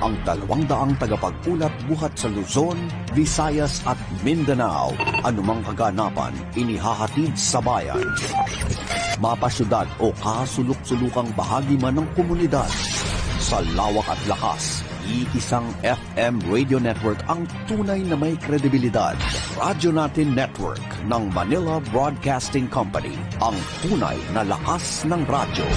ang 200 tagapag-ulat buhat sa Luzon, Visayas at Mindanao. Anumang kaganapan, inihahatid sa bayan. Mapasyudad o kasulok-sulukang bahagi man ng komunidad. Sa lawak at lakas, iisang FM radio network ang tunay na may kredibilidad. Radyo Natin Network ng Manila Broadcasting Company, ang tunay na lakas ng radyo.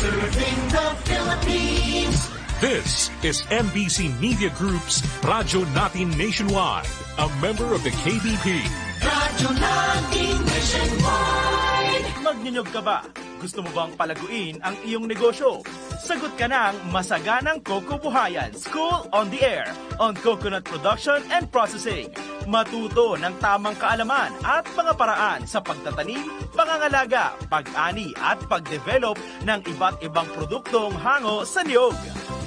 Serving the Philippines. This is MBC Media Group's Radyo Natin Nationwide, a member of the KBP. Radyo Natin Nationwide. Magnyunyog ka ba? Gusto mo bang palaguin ang iyong negosyo? Sagot ka ng Masaganang Coco Buhayan School on the Air on Coconut Production and Processing. Matuto ng tamang kaalaman at mga paraan sa pagtatanim, pangangalaga, pag-ani at pag-develop ng iba't ibang produktong hango sa niyog.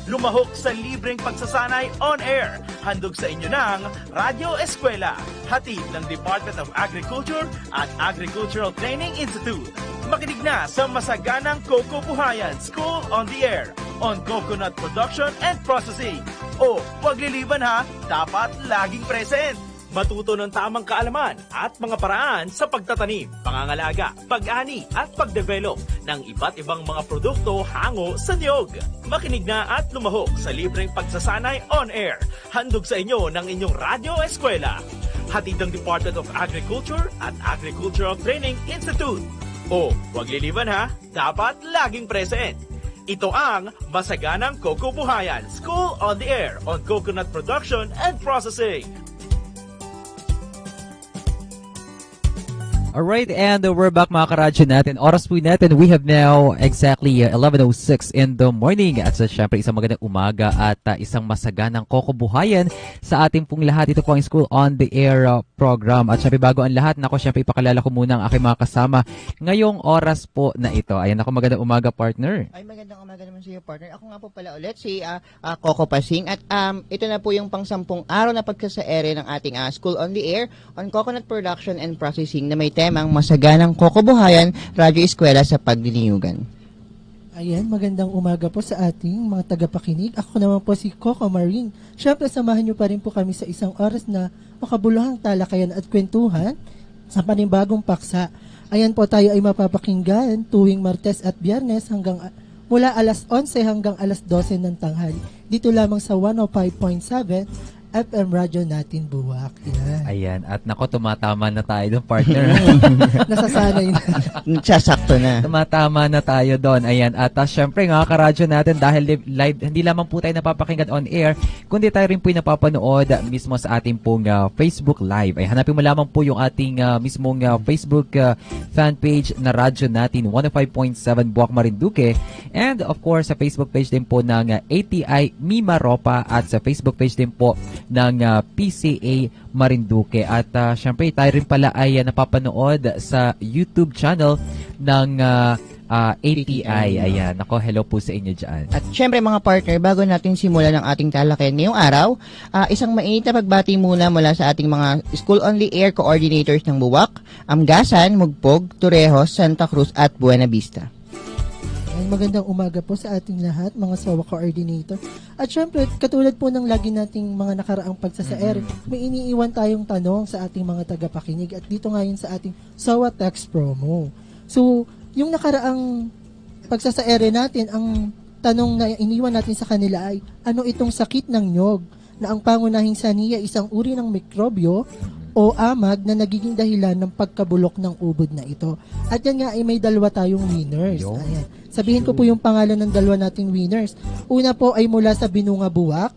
Lumahok sa libreng pagsasanay on air. Handog sa inyo ng Radio Eskwela, hatid ng Department of Agriculture at Agricultural Training Institute. Makinig na sa Masaganang Coco Buhayan School on the Air on Coconut Production and Processing. O, huwag liliban ha, dapat laging present. Matuto ng tamang kaalaman at mga paraan sa pagtatanim, pangangalaga, pag-ani at pag-develop ng iba't ibang mga produkto hango sa niyog. Makinig na at lumahok sa libreng pagsasanay on air. Handog sa inyo ng inyong Radio Eskwela. Hatid ng Department of Agriculture at Agricultural Training Institute. O, huwag liliban ha, dapat laging present. Ito ang Masaganang Coco Buhayan School on the Air on Coconut Production and Processing. Alright, and we're back mga karadyo natin. Oras po natin, we have now exactly 11:06 in the morning. At syempre isang magandang umaga at isang masaganang kokobuhayan sa ating pong lahat. Ito po ang School on the Air program. At syempre bago ang lahat, nako syempre ipakilala ko muna ang aking mga kasama ngayong oras po na ito. Ayan ako, magandang umaga partner. Ay, magandang umaga naman sa iyo partner. Ako nga po pala ulit si Coco Pasing. At ito na po yung pang-10 araw na pagkasaere ng ating School on the Air on Coconut Production and Processing na may temang Masaganang Kokobuhayan, Radyo Eskwela sa Pagdiniyugan. Ayan, magandang umaga po sa ating mga tagapakinig. Ako naman po si Coco Marine. Siyempre, samahan niyo pa rin po kami sa isang oras na makabuluhang talakayan at kwentuhan sa panibagong paksa. Ayan po, tayo ay mapapakinggan tuwing Martes at Biyernes mula alas 11 hanggang alas 12 ng tanghali. Dito lamang sa 105.7 FM Radyo Natin Buwak. Yan. Ayan, at nako tumatama na tayo doon partner. Nasasanay na. Sasakto na. Tumatama na tayo doon. Ayan, at syempre nga karadyo natin dahil live, hindi lamang po tayo napapakinggan on air, kundi tayo rin po yung napapanood mismo sa ating pong Facebook Live. Ay hanapin mo lamang po yung ating mismong Facebook fan page na Radyo Natin 105.7 Buwak Marinduque, and of course sa Facebook page din po ng ATI Mimaropa at sa Facebook page din po ng PCA Marinduque. At syempre tayo rin pala ay napapanood sa YouTube channel ng ATI. Ayan, ako, hello po sa inyo dyan. At syempre mga partner, bago natin simulan ang ating talakayan ngayong araw, isang mainit na pagbati muna mula sa ating mga School on the Air coordinators ng Buwak, Amgasan, Mugpog, Torrejos, Santa Cruz at Buena Vista. Magandang umaga po sa ating lahat, mga SOWA coordinator. At syempre, katulad po ng lagi nating mga nakaraang pagsasaer, may iniiwan tayong tanong sa ating mga tagapakinig at dito ngayon sa ating SOWA Text Promo. So, yung nakaraang pagsasaere natin, ang tanong na iniwan natin sa kanila ay, ano itong sakit ng nyog na ang pangunahing saniya isang uri ng mikrobyo o amag na nagiging dahilan ng pagkabulok ng ubod na ito. At yan nga ay may dalawa tayong winners. Ayan. Sabihin ko po yung pangalan ng dalawa nating winners. Una po ay mula sa Binunga Buwak,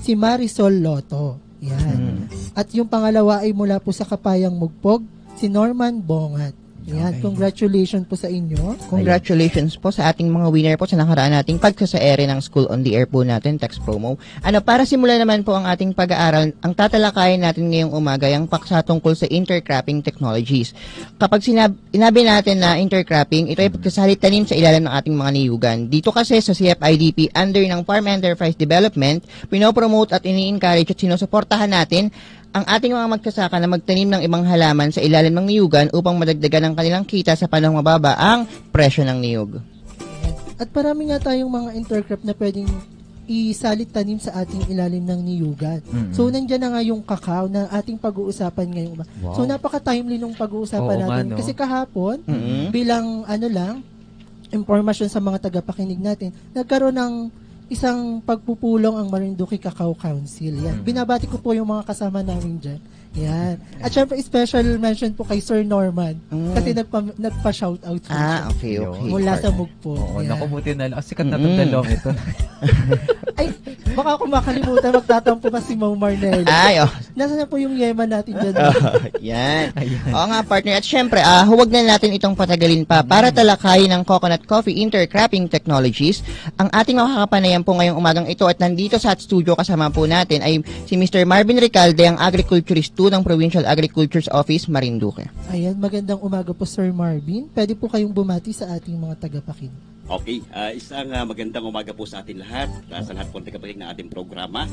si Marisol Loto. Yan. At yung pangalawa ay mula po sa Kapayang Mugpog, si Norman Bongat. Yan, okay. Congratulations po sa inyo. Congratulations po sa ating mga winner po sa nakaraan nating pagsasaere ng School on the Air po natin, text promo. Para simulan naman po ang ating pag-aaral, ang tatalakayin natin ngayong umaga ay ang paksa tungkol sa intercropping technologies. Kapag sinabi natin na intercropping, ito ay pagkasalit tanim sa ilalim ng ating mga niyugan. Dito kasi sa CFIDP, under ng Farm Enterprise Development, pinopromote at ini-encourage at sinusuportahan natin ang ating mga magkasaka na magtanim ng ibang halaman sa ilalim ng niyugan upang madagdagan ang kanilang kita sa panahong mababa ang presyo ng niyog. At parami nga tayong mga intercrop na pwedeng isalit tanim sa ating ilalim ng niyugan. So, nandyan na nga yung kakao na ating pag-uusapan ngayong Wow. So, napaka-timely nung pag-uusapan Oo nga, natin. no? Kasi kahapon, bilang impormasyon sa mga tagapakinig natin, nagkaroon ng isang pagpupulong ang Marinduque Cacao Council. Yan. Binabati ko po yung mga kasama namin dyan. Yan. At syempre, special mention po kay Sir Norman. Kasi nagpa-shoutout po siya. Okay. Mula sa Mugpo. Oo, Yan. naku, buti na lang. Sikat na itong dalawang ito. Ay, baka ako makalimutan, magtatampo pa si Mau Marnel. Ay, Nasaan na po yung yema natin dyan? yan. Oo nga, partner. At syempre, huwag na natin itong patagalin pa. Para talakayin ng Coconut Coffee Intercropping Technologies, ang ating makakapanayan po ngayong umagang ito at nandito sa studio kasama po natin ay si Mr. Marvin Recalde, ang Agriculturist 2 ng Provincial Agriculture's Office, Marinduque. Ayan, magandang umaga po, Sir Marvin. Pwede po kayong bumati sa ating mga tagapakinig. Okay, isang magandang umaga po sa atin lahat, sa lahat po ng tagapakinig ng ating programa.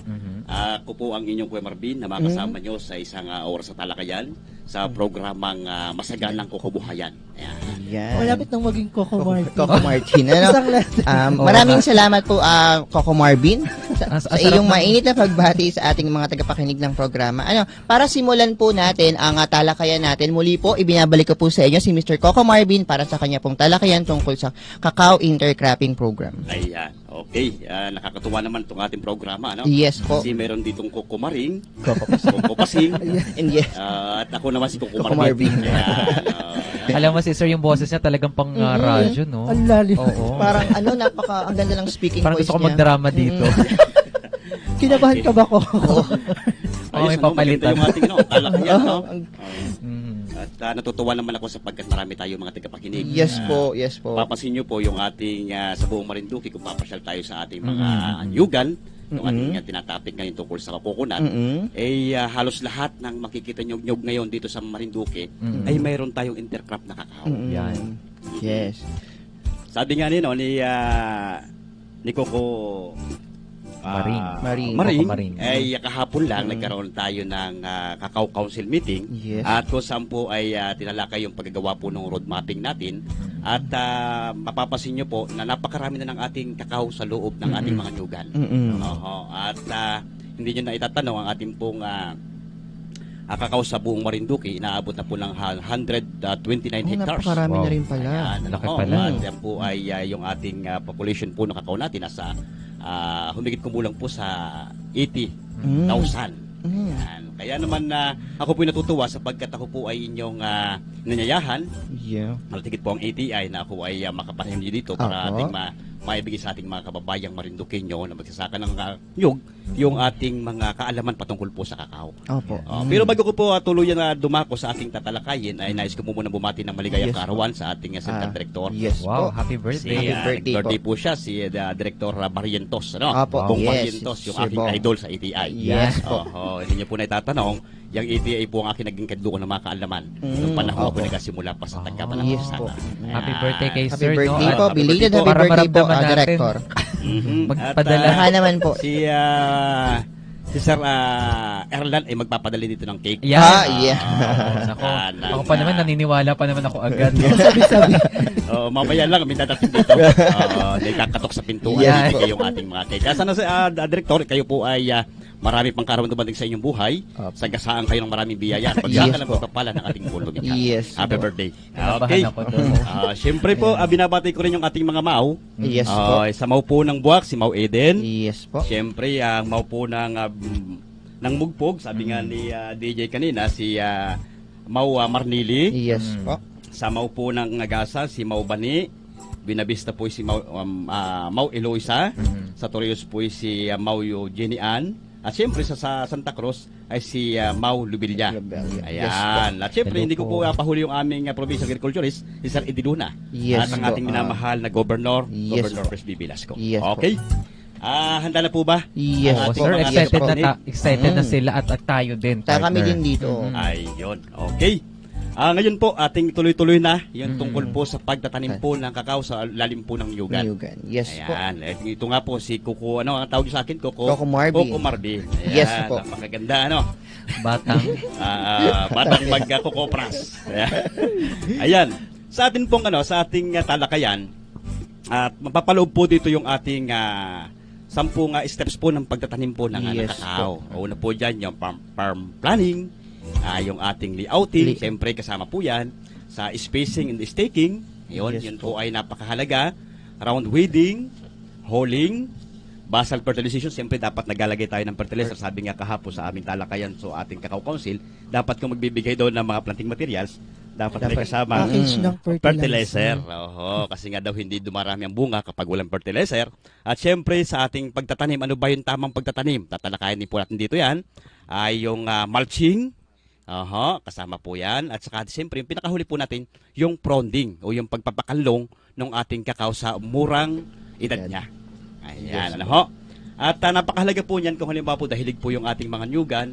Ako po ang inyong Kuya Marvin na makasama nyo sa isang oras sa talakayan sa programang Masaganang Kukubuhayan. Ayan. Yan. Malapit nang maging Coco Martin. Coco Martin. Ano? Isang letter. Maraming salamat po, Coco Marvin, sa Sarap iyong ng- mainit na pagbati sa ating mga tagapakinig ng programa. Para simulan po natin ang talakayan natin, muli po, ibinabalik ko po sa inyo si Mr. Coco Marvin para sa kanya pong talakayan tungkol sa Cacao Intercropping Program. Ayan, okay. Nakakatuwa naman itong ating programa, ano? Yes po. Kasi meron ditong Kukumaring, Kukupasing, And yes. at ako naman si Coco Kukumarvin. Marvin. Alam mo, si Sir, yung boses niya talagang pang radyo, no? Ang lalim. Oo. Parang ang ganda ng speaking Parang voice gusto ko niya. magdrama dito. Kinabahan ka ba, Coco? Oo, may papalitan. Yung ating talakayan, no? Mhm. At natutuwa naman ako sapagkat marami tayo mga tagapakinig. Yes po, yes po. Papansin nyo po yung ating sa buong Marinduque kung papasyal tayo sa ating mga nyugan, yung ating tinatapik ngayon tungkol sa coconut, halos lahat ng makikita nyug ngayon dito sa Marinduque ay mayroon tayong intercrop na kakao. Yan. Yes. Sabi nga ni Coco Maring. Maring, Coco Maring. ay kahapon lang nagkaroon tayo ng Cacao Council meeting Yes. at kung saan po ay tinalakay yung paggagawa po ng road mapping natin at mapapasin nyo po na napakarami na ng ating kakao sa loob ng ating mga nyugan. Oho. At hindi nyo na itatanong ang ating pong kakao sa buong Marinduque, inaabot na po ng 129 hectares. Napakarami Wow. na rin pala. Ayan, Laki oo, pala. at yan po ay yung ating population po ng kakao natin nasa humigit kumulang po sa 80,000. Yan. Kaya naman ako po natutuwa sapagkat ako po ay inyong nanyayahan. Yeah. Malatigit po ang ATI na ako ay makapanahim niyo dito para Opo. ating maibigay sa ating mga kababayang Marinduqueño na magsasaka ng nyug yung ating mga kaalaman patungkol po sa kakao. Opo. Pero bago ko po tuluyan na dumako sa aking tatalakayin ay nais ko po muna bumati ng maligayang Yes, kaarawan sa ating Assistant Director. Yes Wow, po. happy Si, birthday. Happy birthday po siya, si Director Barrientos. Ano? Apo, Bong yes, Barrientos, yung Sir aking Bong. idol sa ATI. Yes po. Hindi niyo po na itatanong, yung ATI po ang aking naging kadluko ng mga kaalaman. Noong panahon ako Opo. nagkasimula pa sa Tagkabalang Yes po. Happy birthday kay Happy Sir, birthday no? po. At Belated happy para birthday po, maramdaman natin. Director. Magpadala. Baka naman po. Si Sir Erlan ay magpapadala dito ng cake. Yan. Yeah. Nako, ako pa naman, naniniwala pa naman ako agad. Sabi-sabi. Mamaya lang, may dadating dito. May kakatok sa pintuan. Yes. Yes. Yung ating mga cake. Kaya sana sa Director, kayo po ay marami pang karawan dumating sa inyong buhay. Sagasaan kayo ng maraming biyaya. At Yes pagsaka ng po. pagpapala ng ating buong lumikha. Yes Happy po. birthday. Kinabahan Okay. ako doon. Siyempre po, binabati ko rin yung ating mga Mau. Yes po. Sa Mau po ng Buwak, si Mau Eden. Yes po. Siyempre, ang Mau po ng Mugpog, sabi nga ni DJ kanina, si Mau Marnili. Yes po. Sa Mau po ng Agasa, si Mau Bani. Binabista po si Mau Eloisa. Sa Torreos po si Mau Jenny Ann. At siyempre sa Santa Cruz ay si Mau Lubilla. Lubilla. Ayan. At siyempre, Hello hindi ko po po. pahuli yung aming provincial agriculturist, si Sir Eddie Luna. Yes At ang po. ating minamahal na Governor, Yes Governor po. Presby Velasco. Yes po. Okay? Handa na po ba? Yes Oo, po. sir, mga excited tagapakinig. excited na sila at tayo din, Ta kami partner. din dito. Ayun. Okay. Ngayon po, ating tuloy-tuloy na yung tungkol po sa pagtatanim po ng kakao sa lalim po ng nyugan. Niyugan. Yes po. Ayan. Ito nga po si Coco, ano ang tawag sa akin? Coco Marvin. Coco Marvin. Ayan, Yes po. Napakaganda, ano? Batang. Batang magkakokopras. Ayan. Sa atin pong sa ating talakayan at mapapaloob po dito yung ating steps po ng pagtatanim po ng Yes kakao. Una po dyan yung farm planning, yung ating layouting, siyempre kasama po yan sa spacing and staking. Yun po ay napakahalaga. Round weeding, holing, basal fertilization, siyempre dapat naglalagay tayo ng fertilizer. Sabi nga kahapon sa aming talakayan so ating Cacao Council, dapat kung magbibigay doon ng mga planting materials, dapat may kasama Package ng fertilizer. Oo, kasi nga daw hindi dumarami ang bunga kapag walang fertilizer. At syempre sa ating pagtatanim, ano ba yung tamang pagtatanim? Tatalakayan din po natin dito yan. Ay yung mulching, kasama po yan. At saka siyempre yung pinakahuli po natin, yung pronding o yung pagpapakanlong ng ating kakao sa murang edad niya. Ayan, ano ho? At napakahalaga po niyan kung halimbawa po dahilig po yung ating mga nyugan,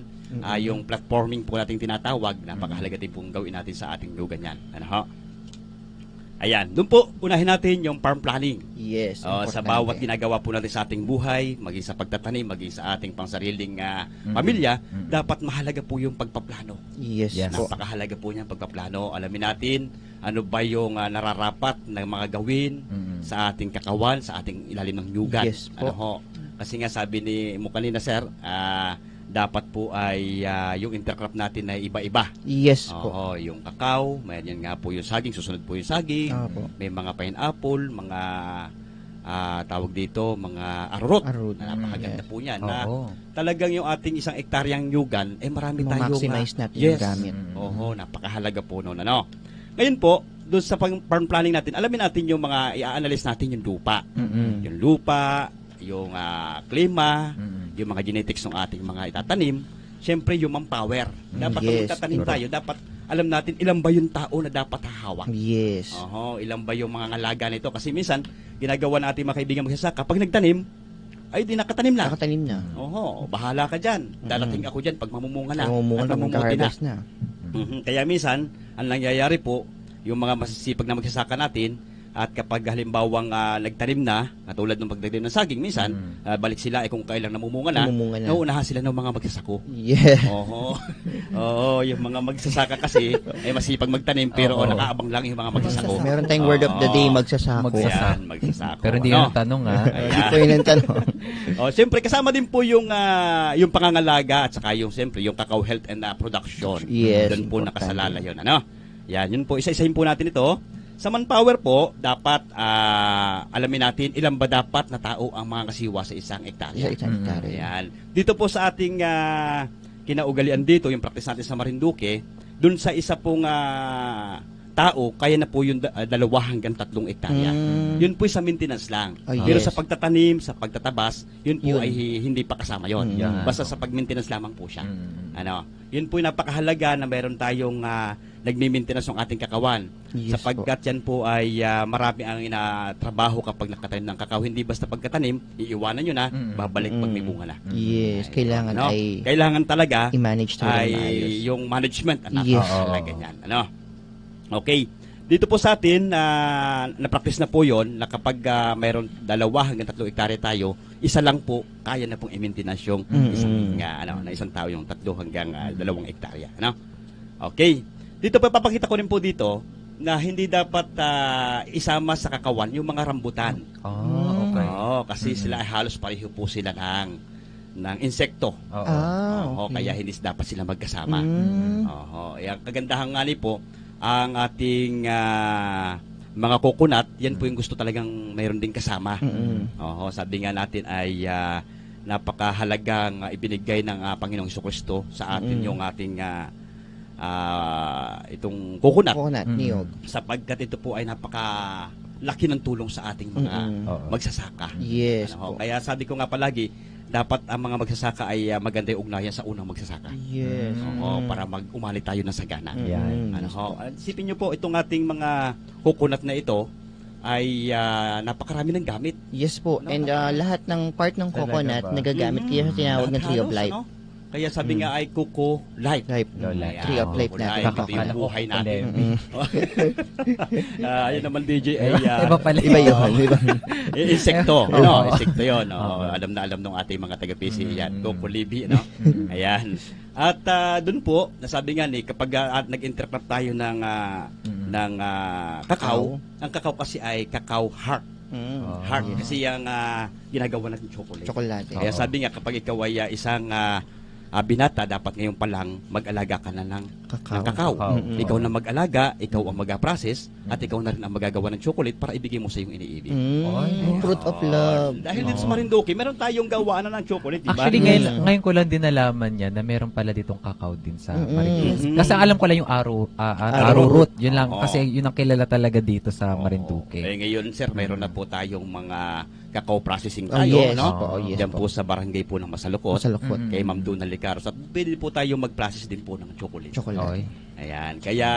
yung platforming po nating tinatawag, napakahalaga din pong gawin natin sa ating nyugan yan. Ano ho? Ayan, doon po, unahin natin yung farm planning. Yes, Sa bawat ginagawa po natin sa ating buhay, maging sa pagtatanim, maging sa ating pangsariling pamilya, dapat mahalaga po yung pagpaplano. Yes po. Napakahalaga po niyan pagpaplano. Alamin natin ano ba yung nararapat na mga gawin sa ating kakawan, sa ating ilalim ng nyugan. Yes po. Ano ho? Kasi nga sabi mo kanina, sir, dapat po ay yung intercrop natin ay iba-iba. Yes po. Oo, yung kakao, may yan nga po yung saging, susunod po yung saging. May mga pineapple, mga tawag dito, mga arurot. Na napakaganda po yan. Na talagang yung ating isang ektaryang nyugan, marami tayong maximize natin yung gamit. Oo, napakahalaga po noon. Ano? Ngayon po, doon sa farm planning natin, alamin natin yung mga i-analyze natin yung lupa. Yung lupa, yung klima, yung mga genetics ng ating mga itatanim, syempre yung manpower. Dapat kung magtatanim tayo, dapat alam natin ilan ba yung tao na dapat hahawak. Yes. Ilan ba yung mga ngalaga nito. Kasi minsan, ginagawa natin mga kaibigan magsasaka, kapag nagtanim, ay di nakatanim na. Nakatanim na. Bahala ka dyan. Darating ako dyan pag mamumunga na. Mamumunga na, magka-harvest na. Kaya minsan, ang nangyayari po, yung mga masisipag na magsasaka natin, at kapag halimbawang nagtanim na, katulad ng pagtanim ng saging, minsan, balik sila kung kailang namumunga na, nauunahan sila ng mga magsasako. Yeah. Oo, yung mga magsasaka kasi, ay masipag magtanim, pero nakaabang lang yung mga magsasako. Meron tayong word of the day, magsasako. Ayan, magsasako. Pero hindi yun ang tanong, Hindi po yun ang tanong. Siyempre, kasama din po yung pangangalaga at saka yung, siyempre, yung cacao health and production. Yes. Doon po nakasalala yun. Ano? Yan, yun po, isa-isahin po natin ito. Sa manpower po, dapat alamin natin ilan ba dapat na tao ang mga kasiwa sa isang ektarya. Sa isang ektarya. Ayan. Dito po sa ating kinaugalian dito, yung practice natin sa Marinduque, dun sa isa pong tao, kaya na po yung 2 hanggang 3 ektarya. Yun po sa maintenance lang. Pero sa pagtatanim, sa pagtatabas, yun po ay hindi pa kasama yun. Basta sa pag-maintenance lamang po siya. Ano? Yun po yung napakahalaga na meron tayong nagmi-maintenance ng ating kakawan. Sapagkat yan po ay marami ang trabaho kapag nakatanim ng kakao. Hindi basta pagkatanim, iiwanan nyo na, babalik pag may bunga na. Yes, kailangan ay kailangan talaga i-manage talaga ay maayos. Yung management ang Yes. napakahalaga niyan. Ano? Okay. Dito po sa atin, na-practice na po yon na kapag mayroon 2 hanggang 3 ektarya tayo, isa lang po, kaya na pong i-maintenance yung isang tao yung 3 hanggang 2 ektarya. Ano? Okay. Dito po, papakita ko rin po dito na hindi dapat isama sa kakawan yung mga rambutan. Okay. Kasi sila halos pareho po sila ng insekto. Kaya hindi dapat sila magkasama. Ang kagandahan nga po, ang ating mga coconut, yan po yung gusto talagang mayroon din kasama. Sabi nga natin ay napakahalagang ibinigay ng Panginoong Jesucristo sa atin yung ating itong coconut. Niyog. Sapagkat ito po ay napakalaki ng tulong sa ating mga magsasaka. Yes. Kaya sabi ko nga palagi, dapat ang mga magsasaka ay maganda yung ugnayan sa unang magsasaka. Yes. Para umali tayo ng sagana. Yan. Isipin nyo po, itong ating mga coconut na ito ay napakarami ng gamit. Yes po. And lahat ng part ng coconut nagagamit kaya sa tinawag na Tree of Life. Kaya sabi nga ay Coco Life. Tree of Life natin. Ito yung buhay natin. Ayun naman DJ ay Iba yun. insekto. Insekto yun. Alam na alam ng ating mga taga-PC yan. Coco Libby. Ayan. At doon po, nasabi nga kapag nag-intercrop tayo ng kakao, ang kakao kasi ay cacao heart. Heart. Kasi yung ginagawa natin chocolate. Chocolate. Kaya sabi nga, kapag ikaw ay isang binata, dapat ngayon pa lang mag-alaga ka na ng kakao. Ikaw na mag-alaga, ikaw ang mag-process, at ikaw na rin ang magagawa ng chocolate para ibigay mo sa iyong iniibig. Fruit of love. Dahil dito sa Marinduque, meron tayong gawaan na ng chocolate, di ba? Actually, ngayon ko lang din nalaman niya na meron pala ditong kakao din sa Marinduque. Kasi ang alam ko lang yung arrowroot. Yun lang, kasi yun ang kilala talaga dito sa Marinduque. Ngayon, sir, meron na po tayong mga cacao processing Oh, tayo, yes. no? Yes Diyan po sa barangay po ng Masalukot. Masalukot. Kay Ma'am Duna Licaros. At pwede po tayo mag-process din po ng chocolate. Chocolate. Ayan. Kaya,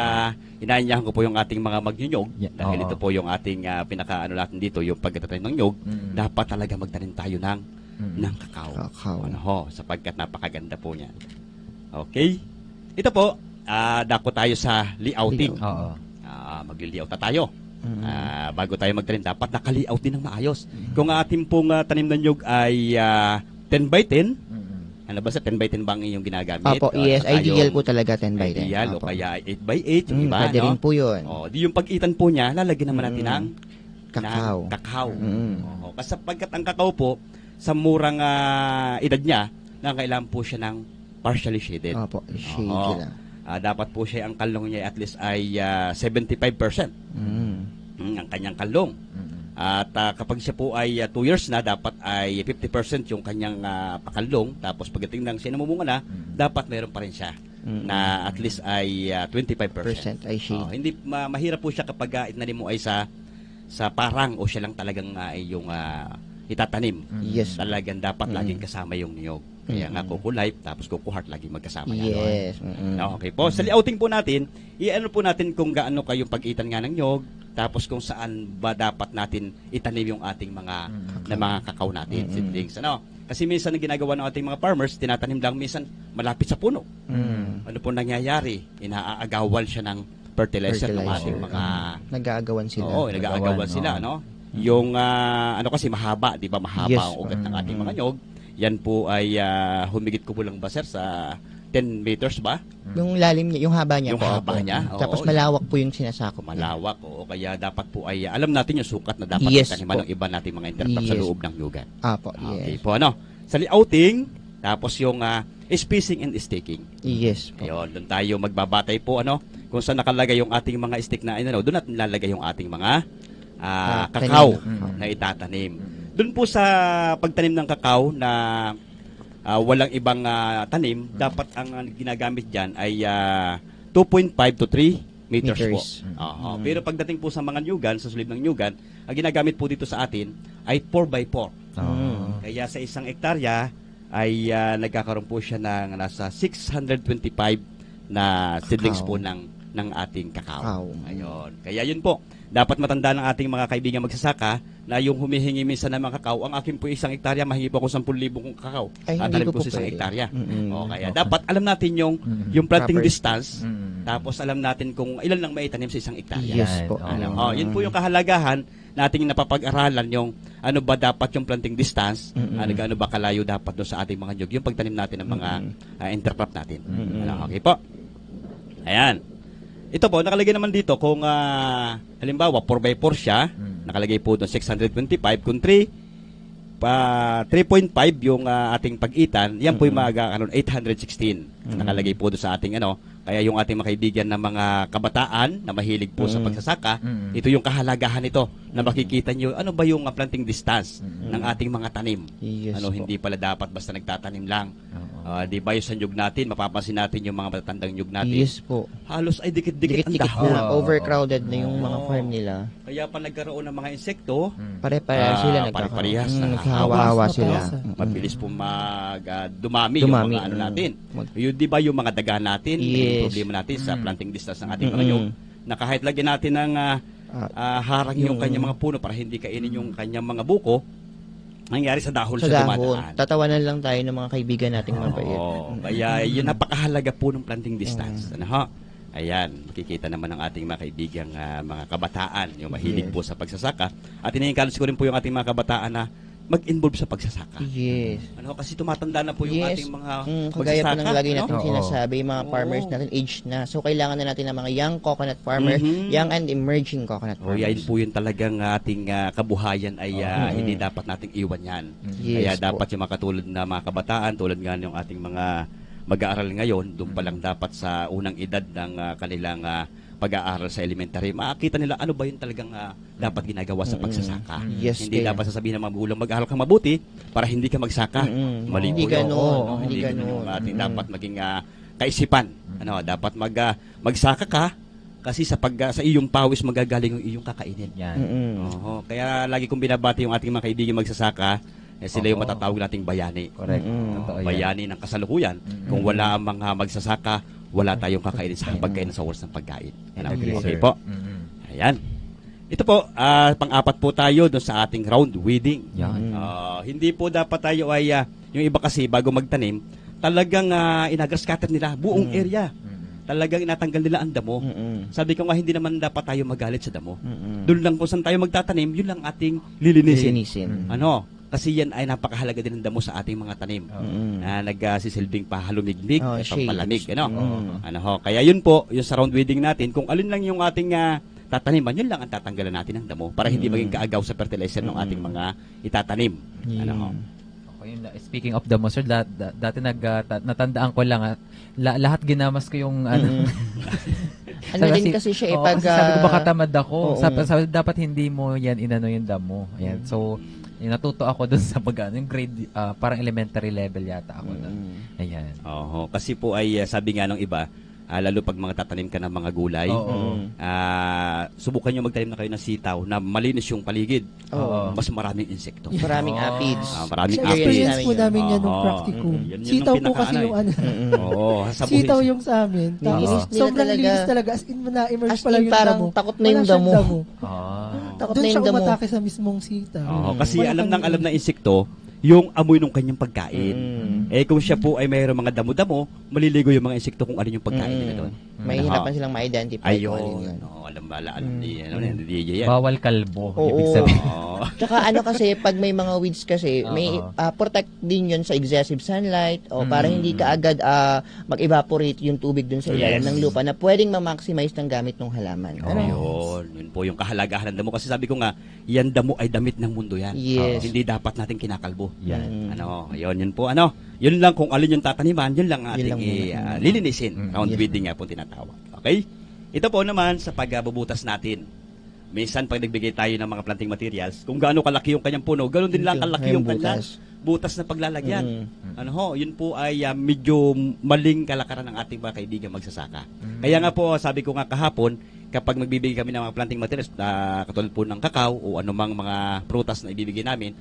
inaanyahan ko po yung ating mga magnyunyog. Dahil Oo. ito po yung ating pinaka-ano natin dito, yung pagtatanim ng nyog. Dapat talaga magtanim tayo ng kakao. Ano ho, sapagkat napakaganda po niyan. Okay? Ito po, dako tayo sa layouting. Oo. Magli-layout na tayo. Bago tayo magtanim, dapat naka-layout din ng maayos. Kung ating pong tanim ng nyog ay 10 by 10, ano ba sa 10 by 10 bang yung ginagamit? Opo, yes. Ideal po talaga 10 by 10. Ideal, o kaya 8 by 8, yung iba, Pwede rin po yun. Di yung pag-itan po niya, lalagyan naman natin ng Kakao. kakao. Kasi pagkat ang kakao po, sa murang edad niya, kailangan po siya ng partially shaded. Opo, shade lang. Dapat po siya, ang kalong niya at least ay 75%. Ang kanyang kalong. At kapag siya po ay 2 years na, dapat ay 50% yung kanyang pakalong. Tapos pagdating ng siya namumunga na, dapat mayroon pa rin siya na at least ay 25%. Ay shade. Hindi mahirap po siya kapag itinanim mo ay sa parang o siya lang talagang yung itatanim. Yes. Talagang dapat laging kasama yung niyog. Kaya nga Coco Life, tapos Coco Heart lagi magkasama yan. Yes. Okay po. Sa layouting po natin, i-ano po natin kung gaano kayong pag-itan nga ng nyog, tapos kung saan ba dapat natin itanim yung ating mga kakao natin, seedlings. Kasi minsan ang ginagawa ng ating mga farmers, tinatanim lang minsan malapit sa puno. Ano po nangyayari? Inaagawan siya ng fertilizer ng ating mga... Nag-aagawan sila. Oo, nag-aagawan sila, no? Yung, kasi mahaba, di ba? Mahaba ang ugat ng ating mga nyog. Yan po ay humigit ko po lang ba, sir, sa 10 meters ba? Yung lalim niya, yung haba niya yung po. haba niya. Tapos malawak po yung sinasakop. Malawak, oo. Kaya dapat po ay, alam natin yung sukat na dapat taniman ng iba nating mga intercrop sa loob ng nyugan. Okay po, ano? Sa layouting, tapos yung spacing and staking. Yes po. Ayun, doon tayo magbabatay po, kung saan nakalagay yung ating mga stick na, doon natin nilalagay yung ating mga kakao na itatanim. Doon po sa pagtanim ng kakao na walang ibang tanim, dapat ang ginagamit dyan ay 2.5 to 3 meters po. Pero pagdating po sa mga nyugan, sa sulib ng nyugan, ang ginagamit po dito sa atin ay 4x4. Kaya sa isang hektarya ay nagkakaroon po siya ng nasa 625 na seedlings po ng ating kakao. Ayun. Kaya yun po. Dapat matanda ng ating mga kaibigan magsasaka na yung humihingi minsan ng mga kakao, ang akin po isang hektarya, mahingi po ako 10,000 kong kakao. Tatanim ko sa isang hektarya. Kaya dapat alam natin yung planting distance, tapos alam natin kung ilan lang maitanim sa isang hektarya. Yes po. Yun po yung kahalagahan nating napapag-aralan yung ano ba dapat yung planting distance, gaano ba kalayo dapat doon sa ating mga nyug, yung pagtanim natin ng mga intercrop natin. Okay po. Ayan. Ito po, nakalagay naman dito kung halimbawa 4x4 siya, nakalagay po doon 625, kung 3.5 yung ating pag-itan, yan po yung magkakaroon 816. Nakalagay po doon sa ating kaya yung ating mga kaibigan na mga kabataan na mahilig po sa pagsasaka, ito yung kahalagahan nito na makikita nyo ano ba yung planting distance ng ating mga tanim. Yes, hindi pala dapat basta nagtatanim lang. Di ba yung sa nyug natin, mapapansin natin yung mga matatandang nyug natin. Yes po. Halos ay dikit-dikit ang Dikit-dikit dahon. na, overcrowded na yung mga farm nila. Kaya pa nagkaroon ng mga insekto, Pare-pareha sila pare-parehas na naghahawa sila. mabilis po dumami yung mga natin. Yung di ba yung mga daga natin, yung problema natin sa planting distance ng ating mga nyug, na kahit lagyan natin ng harang yung kanyang mga puno para hindi kainin yung kanyang mga buko, nangyari sa dahon sa dumadaan. Tatawanan lang tayo ng mga kaibigan nating mabait. Kaya yun napakahalaga po ng planting distance. Ayan, makikita naman ng ating mga kaibigang mga kabataan, yung mahilig po sa pagsasaka. At iniengkalos ko rin po yung ating mga kabataan na mag-involve sa pagsasaka. Yes. Ano, kasi tumatanda na po yung Yes. ating mga Kagaya po ng lagi ano? natin Oo. sinasabi, yung mga Oo. farmers natin age na. So, kailangan na natin ng mga young coconut farmers, Mhm. young and emerging coconut O farmers. yan po yung talagang ating kabuhayan ay hindi dapat nating iwan yan. Yes Kaya po. dapat yung mga katulad na mga kabataan, tulad nga yung ating mga mag-aaral ngayon, doon pa lang dapat sa unang edad ng kanilang pag-aaral sa elementary, makakita nila ano ba yung talagang dapat ginagawa sa pagsasaka. Yes, Hindi kaya. dapat sasabihin ng mga magulang mag-aaral kang mabuti para hindi ka magsaka. Mali Hindi po yun. ganun. Oo, Hindi Hindi ganun ganun. yung ating dapat maging kaisipan. Ano, dapat magsaka ka kasi sa iyong pawis magagaling yung iyong kakainin. Yan. Oo, kaya lagi kong binabati yung ating mga kaibigan magsasaka. Sila yung Oo. matatawag nating bayani. Correct. Totoo yan. Bayani ng kasalukuyan. Kung wala ang mga magsasaka, wala tayong kakainin sa pagkain sa oras ng pagkain. Ano? Agree, Okay sir. po. Ayan. Ito po, pang-apat po tayo doon sa ating round weeding. Yan. Hindi po dapat tayo ay, yung iba kasi bago magtanim, talagang inagrass cutter nila, buong area. Talagang inatanggal nila ang damo. Sabi ko nga, hindi naman dapat tayo magalit sa damo. Doon lang kung saan tayo magtatanim, yun lang ating lilinisin. Ano? Kasi yan ay napakahalaga din ng damo sa ating mga tanim. Na nagsisilbing pahalumigmig, Shade. pampalamig. Ano? Ano ho? Kaya yun po, yung sa round weeding natin, kung alin lang yung ating tataniman, yun lang ang tatanggalan natin ng damo para hindi maging kaagaw sa fertilizer ng ating mga itatanim. Ano ho? Ako yun, speaking of the monster, dati natandaan ko lang, lahat ginamas ko yung ano. Ano din kasi siya Oo, pag... kasi sabi ko baka tamad ako. oo. Sabi, dapat hindi mo yan inano yung damo. Ayan. So, natuto ako dun sa yung grade, parang elementary level yata ako dun. Ayan. Oho, kasi po ay sabi nga ng iba, lalo pag mga tatanim ka ng mga gulay, subukan nyo magtanim na kayo ng sitaw na malinis yung paligid. Oo. Mas maraming insekto. Maraming aphids. Maraming Experience aphids. po namin yan nung Oo. practicum. Yan yung Sitaw po pinaka- kasi yung ano. Oo, sa Sitaw yung sa amin. Tapos, Linis nila sobrang talaga. linis talaga. As in, na-immerse As pala in, yung parang damo. takot na Wala yung siyang damo. Takot Doon na siya yung damo. umatake sa mismong sitaw. Oo, kasi Wala alam kang ng insekto yung amoy ng kanyang pagkain. Kung siya po ay mayroong mga damo-damo, maliligo yung mga insekto kung alin yung pagkain nila doon. May hirapan silang ma-identify kung alin Ayun. yun. Alam hindi yan. Bawal kalbo. Oo. Ibig sabihin. Oo. Tsaka ano kasi, pag may mga weeds kasi, may protect din yun sa excessive sunlight o para hindi ka agad mag-evaporate yung tubig dun sa ilalim Yes. ng lupa na pwedeng ma-maximize ng gamit ng halaman. Ano? Ayun. Yun po yung kahalagahan ng damo. Kasi sabi ko nga, yan damo ay damit ng mundo yan. Yes. Hindi dapat natin kinakalbo. Yan. Yun po. Yun lang kung alin yung tataniman, yun lang Yun ating lang muna. lilinisin. Round Yes. weeding nga po tinatawag. Okay? Ito po naman sa pagbubutas natin. Minsan pag nagbigay tayo ng mga planting materials, kung gaano kalaki yung kanyang puno, ganoon din lang kalaki yung kanyang butas na paglalagyan. Yun po ay medyo maling kalakaran ng ating mga kaibigan magsasaka. Kaya nga po, sabi ko nga kahapon, kapag magbibigay kami ng mga planting materials, katulad po ng kakao o anumang mga prutas na ibibigay namin,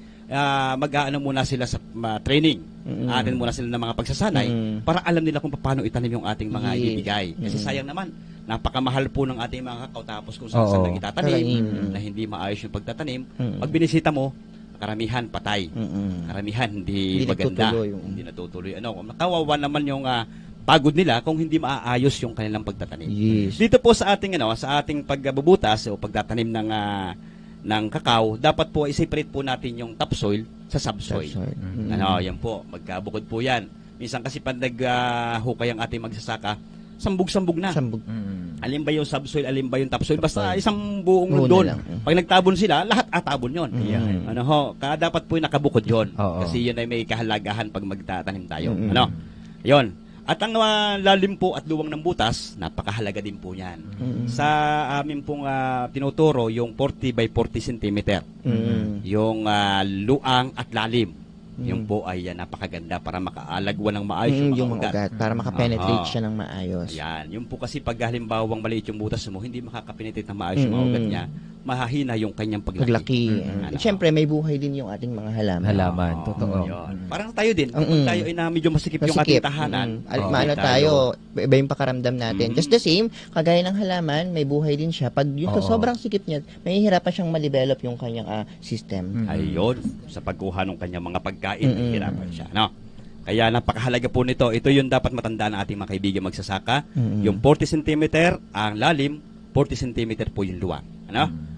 mag-aano muna sila sa training. Atin muna sila ng mga pagsasanay para alam nila kung paano itanim yung ating mga ibibigay. Kasi sayang naman, napakamahal po ng ating mga kakao tapos kung saan lang itatanim, na hindi maayos yung pagtatanim, pag binisita mo, karamihan patay. Karamihan hindi maganda. Hindi natutuloy. Kawawa naman yung pagod nila kung hindi maaayos yung kanilang pagtatanim. Yes. Dito po sa ating sa ating pagbubutas o pagtatanim ng kakao, dapat po i-separate po natin yung topsoil sa subsoil. Yan po, magkabukod po yan. Minsan kasi pag naghukay ang ating magsasaka, sambog-sambog na. Alin ba yung subsoil, alin ba yung topsoil? Basta isang buong mundo. Pag nagtabon sila, lahat atabon yon. Kaya dapat po yung nakabukod yon. Kasi yun ay may kahalagahan pag magtatanim tayo. Yon. At ang lalim po at luwang ng butas, napakahalaga din po yan. Sa amin pong tinuturo, yung 40 by 40 cm. Yung luang at lalim. Yung po ay napakaganda para makaalagwan ng maayos yung mga ugat. Para makapenetrate siya ng maayos. Ayan. Yung po kasi pag halimbawang maliit yung butas mo, hindi makakapenetrate ng maayos yung mga ugat niya, mahahina yung kanyang paglaki. Siyempre, may buhay din yung ating mga halaman. Totoo. Parang tayo din. Kung tayo ay medyo masikip yung ating tahanan, maano tayo, iba yung pakaramdam natin. Just the same, kagaya ng halaman, may buhay din siya. Pag yung sobrang sikip niya, may hirapan siyang ma-develop yung kanyang system. Ayun. Sa pagkuha ng kanyang mga pagkain, may hirapan siya. Kaya napakahalaga po nito. Ito yung dapat matandaan ng ating mga kaibigan magsasaka. Yung 40 cm ang lalim, 40 cm po yung luwang.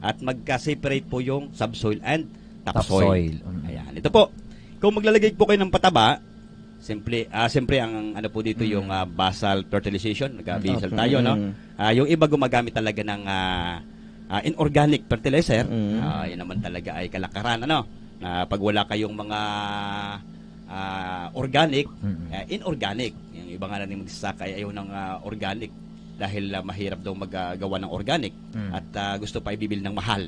At magka-separate po yung subsoil and topsoil. Ayan. Yan. Ito po, kung maglalagay po kayo ng pataba, siyempre ang ano po dito yung basal fertilization, nag-basal tayo, no? Yung iba gumagamit talaga ng inorganic fertilizer. Yan naman talaga ay kalakaran, ano? Na pag wala kayong mga organic, inorganic. Yung iba nga na magsasaka ay ayaw ng organic dahil mahirap daw maggawa ng organic at gusto pa ibibili ng mahal.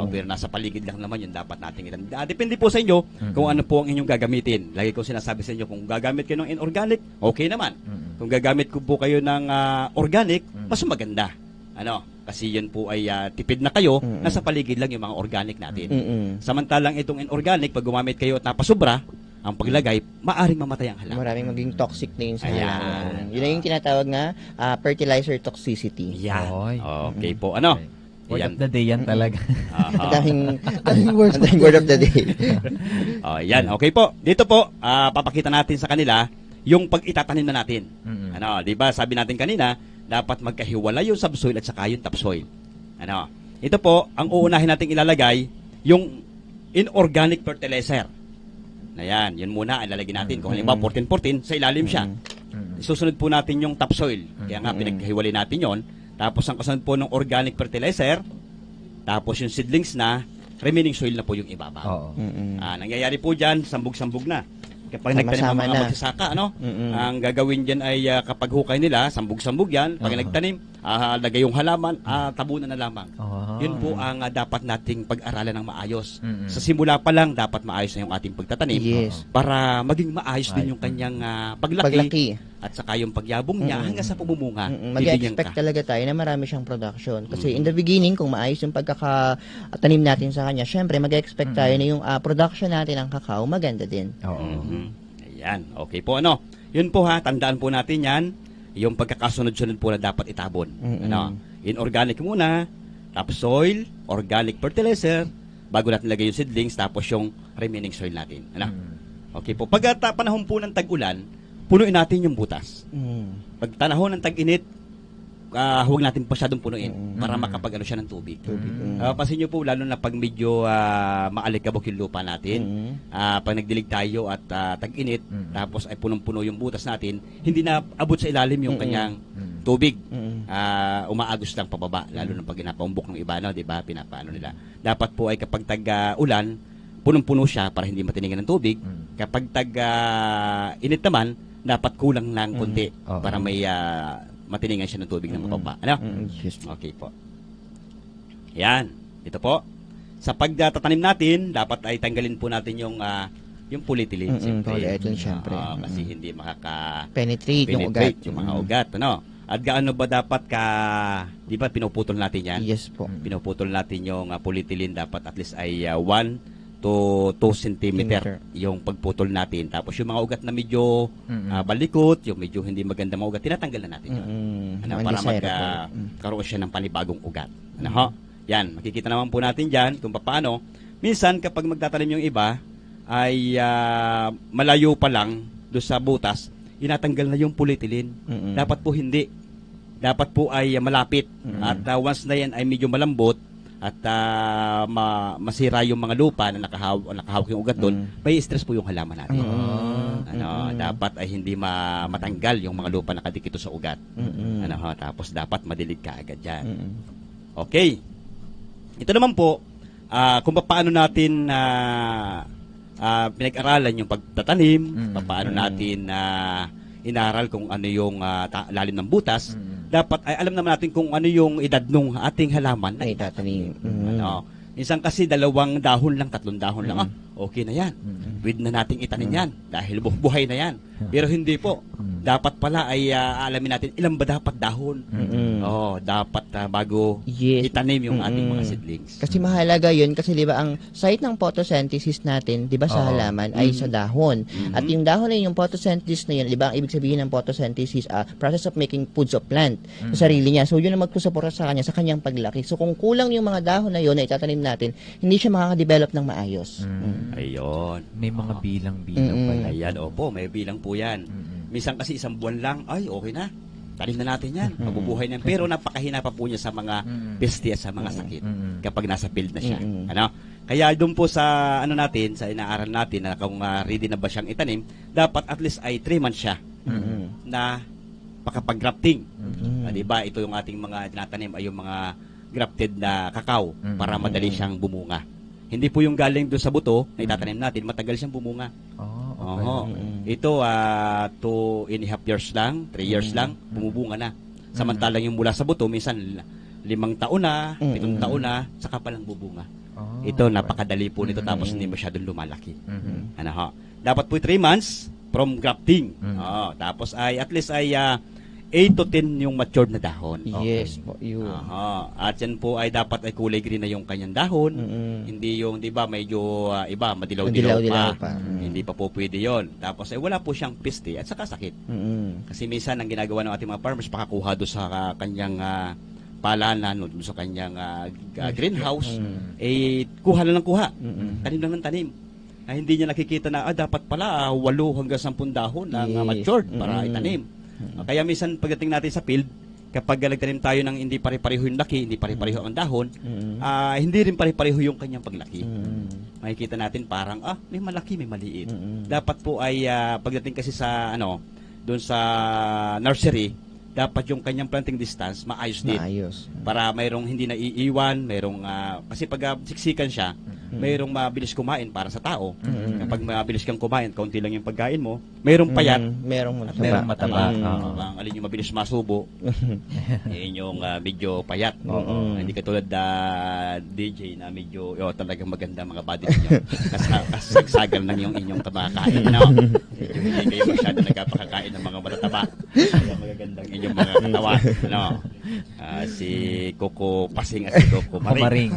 Pero nasa paligid lang naman yun dapat nating ilan. Depende po sa inyo kung ano po ang inyong gagamitin. Lagi ko sinasabi sa inyo, kung gagamit kayo ng inorganic, okay naman. Kung gagamit ko po kayo ng organic, mas maganda. Ano? Kasi yun po ay tipid na kayo, nasa paligid lang yung mga organic natin. Samantalang itong inorganic, pag gumamit kayo at napasobra, ang paglagay, maaring mamatay ang halaman. Maraming maging toxic na yun sa Ayan. halaman. Yun na yung tinatawag nga fertilizer toxicity. Yan. Oy. Okay po. Ano? Word of the day yan talaga. Ang daming words ang daming word of the day. Yan. Okay po. Dito po, papakita natin sa kanila yung pag-itatanim na natin. Ano, 'di ba? Sabi natin kanina, dapat magkahiwalay yung subsoil at saka yung topsoil. Ano? Ito po, ang uunahin nating ilalagay yung inorganic fertilizer. Ayan, yun muna ilalagay natin. Kung halimbawa 14-14, sa ilalim siya. Susunod po natin yung topsoil. Kaya nga pinaghiwalay natin yon. Tapos ang kasunod po ng organic fertilizer, tapos yung seedlings na, remaining soil na po yung ibabaw. Nangyayari po dyan, sambog-sambog na. Kapag nagtanim ang mga magsasaka, ano? Ang gagawin dyan ay kapag hukay nila, sambog-sambog yan. Pag nagtanim, lagay yung halaman, tabunan na lamang. Yun po ang dapat nating pag-aralan ng maayos. Sa simula pa lang, dapat maayos na yung ating pagtatanim para maging maayos din yung kanyang paglaki. At saka yung pagyabong niya hanggang sa pumumunga. Mag-expect talaga tayo na marami siyang production. Kasi in the beginning, kung maayos yung pagkakatanim natin sa kanya, syempre mag-expect tayo na yung production natin ng kakao maganda din. Ayan, okay po. Ano? Yun po tandaan po natin yan. Yung pagkakasunod-sunod po na dapat itabon. Ano? Inorganic muna, topsoil, organic fertilizer, bago natin lagay yung seedlings, tapos yung remaining soil natin. Ano? Okay po. Pag panahon po ng tag-ulan, punuin natin yung butas. Pag panahon ng tag-init, huwag natin masyadong punuin para makapag-ano siya ng tubig. Pasin nyo po, lalo na pag medyo maalikabok yung lupa natin, pag nagdilig tayo at tag-init, tapos ay punong-puno yung butas natin, hindi na abot sa ilalim yung kanyang tubig. Umaagos lang pababa, lalo na pag ginapaumbok ng iba, no, di ba? Pinapaano nila. Dapat po ay kapag tag-ulan, punong-puno siya para hindi matiningan ng tubig. Kapag tag-init naman, dapat kulang ng konti para may matiningan siya ng tubig na mababa. Ano? Okay po. Yan. Ito po. Sa pagtatanim natin, dapat ay tanggalin po natin yung polyethylene. Polyethylene, syempre. Kasi hindi penetrate yung ugat. Yung mga ugat. Ano? At gaano ba dapat di ba pinuputol natin yan? Yes po. Pinuputol natin yung polyethylene, dapat at least ay 1 to 2 centimeter yung pagputol natin. Tapos yung mga ugat na medyo balikot, yung medyo hindi maganda mga ugat, tinatanggal na natin yun. Para magkaroon siya ng panibagong ugat. Yan, makikita naman po natin dyan kung paano. Minsan kapag magtatanim yung iba, ay malayo pa lang doon sa butas, inatanggal na yung polyethylene. Dapat po hindi. Dapat po ay malapit. At once na yan ay medyo malambot, at masira yung mga lupa na nakahawak yung ugat doon, may stress po yung halaman natin. Dapat ay hindi matanggal yung mga lupa na nakadikito sa ugat. Tapos dapat madilig ka agad dyan. Okay. Ito naman po, kung paano natin pinag-aralan yung pagtatanim, paano natin inaral kung ano yung lalim ng butas, dapat ay alam naman natin kung ano yung edad ng ating halaman na itatanim. Minsan kasi 2 dahon lang, 3 dahon lang, okay na yan. Pwede na nating itanim yan dahil buhay na yan. Pero hindi po. Dapat pala ay alamin natin ilan ba dapat dahon. Dapat bago itanim yung ating mga seedlings. Kasi mahalaga yun kasi di ba ang site ng photosynthesis natin, di ba sa halaman ay sa dahon. At yung dahon na yung photosynthesis na yun, di ba ang ibig sabihin ng photosynthesis, process of making foods of plant sa sarili niya. So yun ang magsusuporta sa kanya, sa kanyang paglaki. So kung kulang yung mga dahon na yun na itatanim natin, hindi siya makaka-develop ng maayos. Ayun. May mga bilang-bilang pala. Ayan, opo, may bilang po yan. Minsan kasi 1 buwan lang, ay okay na. Tanim na natin yan, mabubuhay na. Pero napakahina pa po niya sa mga peste at sa mga sakit kapag nasa field na siya. Kaya doon po sa ano natin, sa inaaral natin na kung ready na ba siyang itanim, dapat at least ay 3 months siya na pakapag-grafting. Di ba? Ito yung ating mga tinatanim ay yung mga grafted na kakao para madali siyang bumunga. Hindi po yung galing doon sa buto na itatanim natin, matagal siyang bumunga. Okay. Ito 2.5 years lang, 3 years lang, bumubunga na. Samantalang yung mula sa buto, minsan 5 taon na, 7 taon na, saka palang bubunga. Ito, napakadali po nito tapos hindi masyadong lumalaki. Ano ho? Dapat po 3 months from grafting. Tapos ay at least ay 8 to 10 yung matured na dahon. Yes po, yun. At yan po ay dapat ay kulay green na yung kanyang dahon. Hindi yung, di ba, medyo iba, madilaw-dilaw pa. Hindi pa po pwede yon. Tapos ay wala po siyang piste at saka sakit. Kasi minsan ang ginagawa ng ating mga farmers, pakakuha doon sa kanyang palanan, doon sa kanyang greenhouse, kuha lang ng kuha. Tanim lang ng tanim. Hindi niya nakikita na dapat pala 8 hanggang 10 dahon na matured para itanim. Kaya minsan pagdating natin sa field, kapag nagtanim tayo ng hindi pare-pareho yung laki, hindi pare-pareho ang dahon, hindi rin pare-pareho yung kanyang paglaki. Makikita natin parang, may malaki, may maliit. Dapat po ay, pagdating kasi sa, doon sa nursery, dapat yung kanyang planting distance, maayos din. Para mayroong hindi na iiwan, mayroong, kasi pag siksikan siya, mayroong mabilis kumain para sa tao. Kapag mabilis kang kumain, kaunti lang yung pagkain mo, mayroong payat, merong mataba. alin yung mabilis masubo, yun yung medyo payat. Hindi katulad DJ na medyo talagang maganda mga body ninyo. Kasagsagan lang yung inyong tabakain. Medyo hindi kayo masyado nagkapakakain ng mga matataba. Kaya magagandang inyong mga katawan. Si Coco Pasing at si Coco Maring.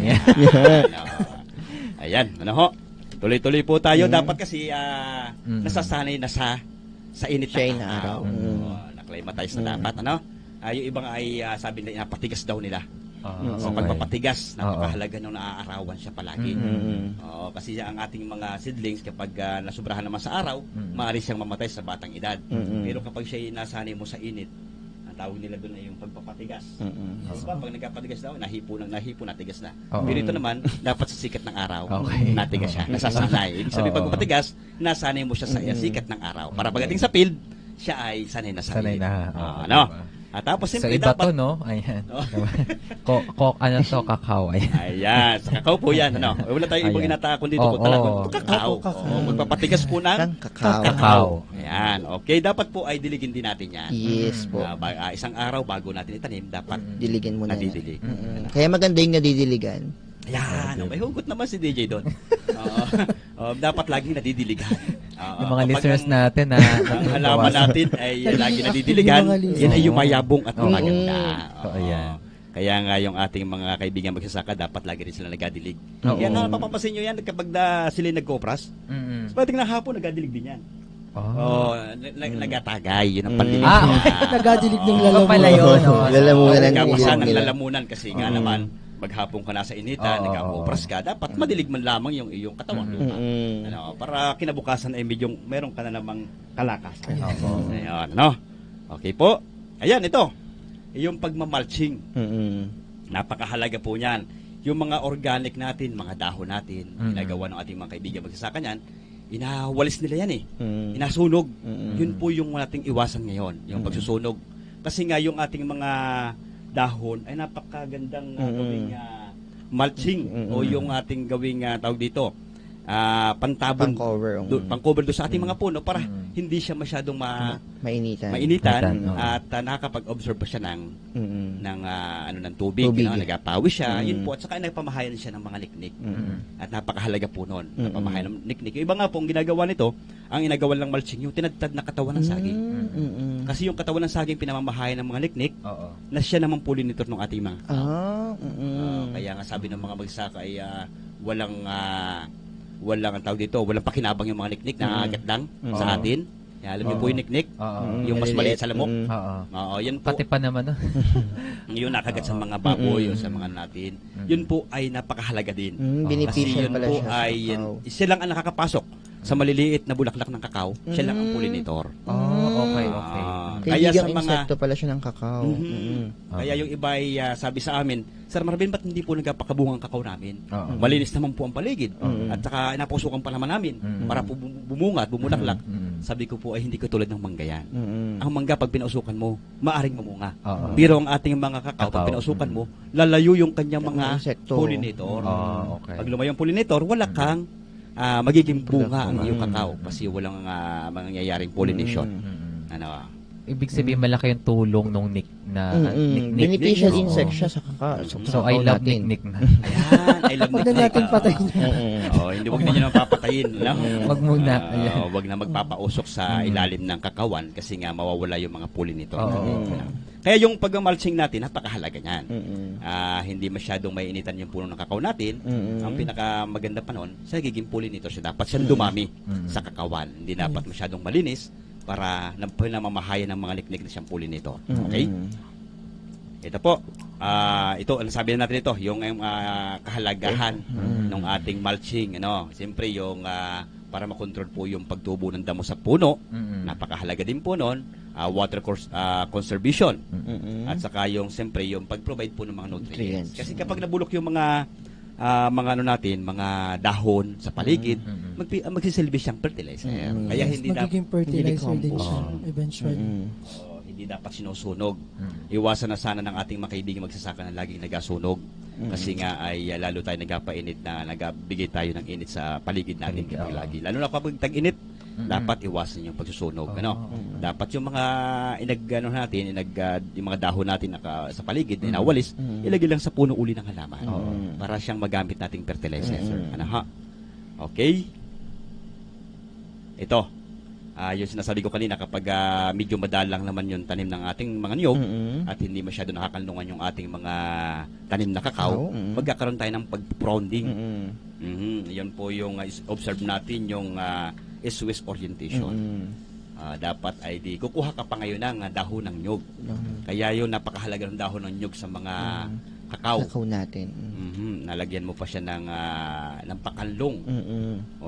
Ayan, tuloy-tuloy po tayo. Dapat kasi nasasanay na sa init na araw. Naklimatize na dapat, yung ibang ay sabi nila, napatigas daw nila. So pagpapatigas, napakahalaga nung naaarawan siya palagi. Kasi ang ating mga seedlings, kapag nasubrahan naman sa araw, maaari siyang mamatay sa batang edad. Pero kapag siya nasanay mo sa init, tawag nila doon ay yung pagpapatigas. Diba, pag nagpapatigas daw, nahipo, natigas na. Pero ito naman, dapat sa sikat ng araw, natigas siya, nasasanay. Ibig sabihin, pagpapatigas, nasanay mo siya sa sikat ng araw. Para pagdating sa field, siya ay sanay na sa Sanay init. na. Tapos So siyempre iba dapat... to, no? Ayan. Kakao. Ayan, sa kakao po yan. Wala tayong ibang inatakon dito po talaga. Kakao. Magpapatigas po ng Kakao. Ayan, okay. Dapat po ay diligin din natin yan. Yes po. Isang araw bago natin itanim, dapat Diligin mo na. nadidilig. Kaya maganda yung nadidiligan. Ayan, may hugot naman si DJ doon. Dapat laging nadidiligan. Yung mga listeners natin na ang halaman natin ay lagi nadidiligan, yan ay yumayabong at maganda. Ayan. Kaya nga yung ating mga kaibigan magsasaka, dapat lagi rin sila nagadilig. Yan na, mapapasin nyo yan kapag sila nagkopras. Pagdating na hapon, nagadilig din yan. Nagatagay, yun ang pandilig. Nagadilig ng Lalamunan. Kapasan ng lalamunan kasi nga naman, maghapon ka na sa initan, nagkakopras ka, dapat madilig man lamang yung iyong katawan. Para kinabukasan ay medyo meron ka na namang kalakasan. Ayan, okay po. Ayan, ito. Yung pagmamalching. Napakahalaga po niyan. Yung mga organic natin, mga dahon natin, ginagawa ng ating mga kaibigan magsasaka niyan, inawalis nila yan Inasunog. Yun po yung nating iwasan ngayon, yung pagsusunog. Kasi nga yung ating mga dahon ay napakagandang gawing mulching o yung ating gawing tawag dito pantabon, pang-cover doon sa ating mga puno para hindi siya masyadong mainitan at nakakapag-observe pa siya ng tubig. Nagapawis siya, yun po, at saka nagpamahayan siya ng mga niknik. At napakahalaga po noon, pamahayan ng niknik. Yung iba nga po, ang ginagawa nito, ang inagawan lang mulching, yung tinadtad na katawan ng saging. Kasi yung katawan ng saging pinamamahayan ng mga niknik, na siya naman pollinator ng ating mga kaya nga sabi ng mga magsaka ay walang ang tawag dito, walang pakinabang yung mga niknik na agat lang sa atin. Alam niyo po yung niknik, yung mas maliit sa lamok. Yan po. Pati pa naman. Yung nakagat sa mga baboy o sa mga natin. Yun po ay napakahalaga din. Beneficial kasi yun pala po siya. Ay silang ang nakakapasok sa maliliit na bulaklak ng kakao, siya lang ang pollinator. Oh, okay, okay. Kaya sa Kaibigang mga insekto pala siya ng kakao. Kaya yung iba ay sabi sa amin, Sir Marvin, ba't hindi po nagpakabungang kakao namin? Oo. Malinis naman po ang paligid. At saka napusukan pa naman namin para po bumunga at bumulaklak. Sabi ko po ay hindi ko tulad ng mangga yan. Ang mangga pag pinausukan mo, maaring mamunga. Oo. Pero ang ating mga kakao, pag Kakao. pinausukan mo, lalayo yung kanyang mga insekto. pollinator. Okay. Pag lumayo ang pollinator, wala kang magiging bunga ang iyong kakao kasi walang mangyayaring pollination. Ano? Ibig sabihin malaki yung tulong nung Nick na Nick. Beneficial Oo. insect siya sa kakao. So I love Nick na. Ayan, I love Huwag na natin patayin. Hindi wag niyo nang papatayin, no? Wag muna. Wag na magpapausok sa ilalim ng kakawan kasi nga mawawala yung mga pollinator. Kaya yung pag-mulching natin, napakahalaga niyan. Hindi masyadong maiinitan yung puno ng kakao natin. Ang pinakamaganda pa noon, sa nagiging pollinator siya. Dapat siyang dumami sa kakawan. Hindi dapat masyadong malinis para namamahayan ng mga niknik na siyang pollinator. Okay? Ito po, ito, ano sabi natin ito, yung kahalagahan ng ating mulching. Siyempre, yung para makontrol po yung pagtubo ng damo sa puno, napakahalaga din po noon, water conservation. At saka yung, siyempre, yung pag-provide po ng mga nutrients. Kasi kapag nabulok yung mga mga dahon sa paligid, magsisilbi siyang fertilizer. Kaya hindi magiging fertilizer din siya Oo. eventually. Hindi dapat sinusunog. Iwasan na sana ng ating mga kaibigan magsasaka na laging nagasunog. Kasi nga ay lalo tayo nagpapainit na nagbigay tayo ng init sa paligid natin kapag lagi. Lalo na kapag tag-init, dapat iwasan yung pagsusunog. Dapat yung mga yung mga dahon natin sa paligid na inawalis, ilagay lang sa puno uli ng halaman para siyang magamit nating fertilizer. Okay? Ito. Yung sinasabi ko kanina, kapag medyo madalang naman yung tanim ng ating mga niyog at hindi masyado nakakalungan yung ating mga tanim na kakao, magkakaroon tayo ng pag-prounding. Yan po yung observe natin yung Swiss orientation. Dapat ay kukuha ka pa ngayon ng dahon ng nyug. Kaya yun, napakahalaga ng dahon ng nyug sa mga kakao. Kakao natin. Nalagyan mo pa siya ng pakanlong.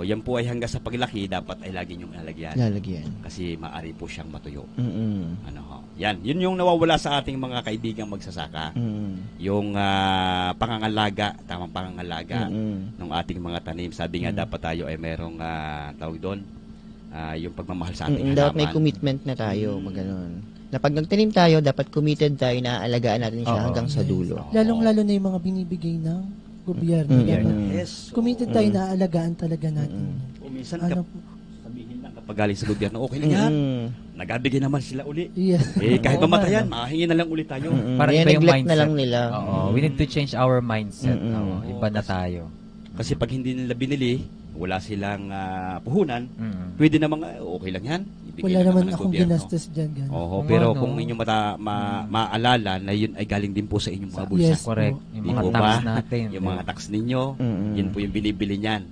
Yan po ay hanggang sa paglaki, dapat ay lagi niyong ilalagyan. Lalagyan. Kasi maaari po siyang matuyo. Yan, yun yung nawawala sa ating mga kaibigang magsasaka. Yung tamang pangangalaga ng ating mga tanim. Sabi nga dapat tayo ay merong tawag doon, yung pagmamahal sa ating halaman. Dapat may commitment na tayo, maganon. Na pag nagtanim tayo, dapat committed tayo na alagaan natin siya hanggang sa dulo. Lalong-lalo na yung mga binibigay ng gobyerno. Yes. Committed tayo na alagaan talaga natin. Minsan Ano sabihin lang kapag galing sa gobyerno, okay na yan. Nagabigay naman sila uli. Yes. Kahit mamatayan, mahingi na lang ulit tayo. Para iba yung neglect na mindset. lang nila. We need to change our mindset. Iba na tayo. Kasi pag hindi nila binili, wala silang puhunan, pwede namang okay lang yan. Ibigay Wala na naman ng akong gobyerno. ginastos dyan. Ganun. Pero Ano? kung inyong maalala na yun ay galing din po sa inyong mga bulsa. Yes. Correct. Yung Di mga po tax ba? natin. Yung mga tax ninyo, yun po yung binibili niyan.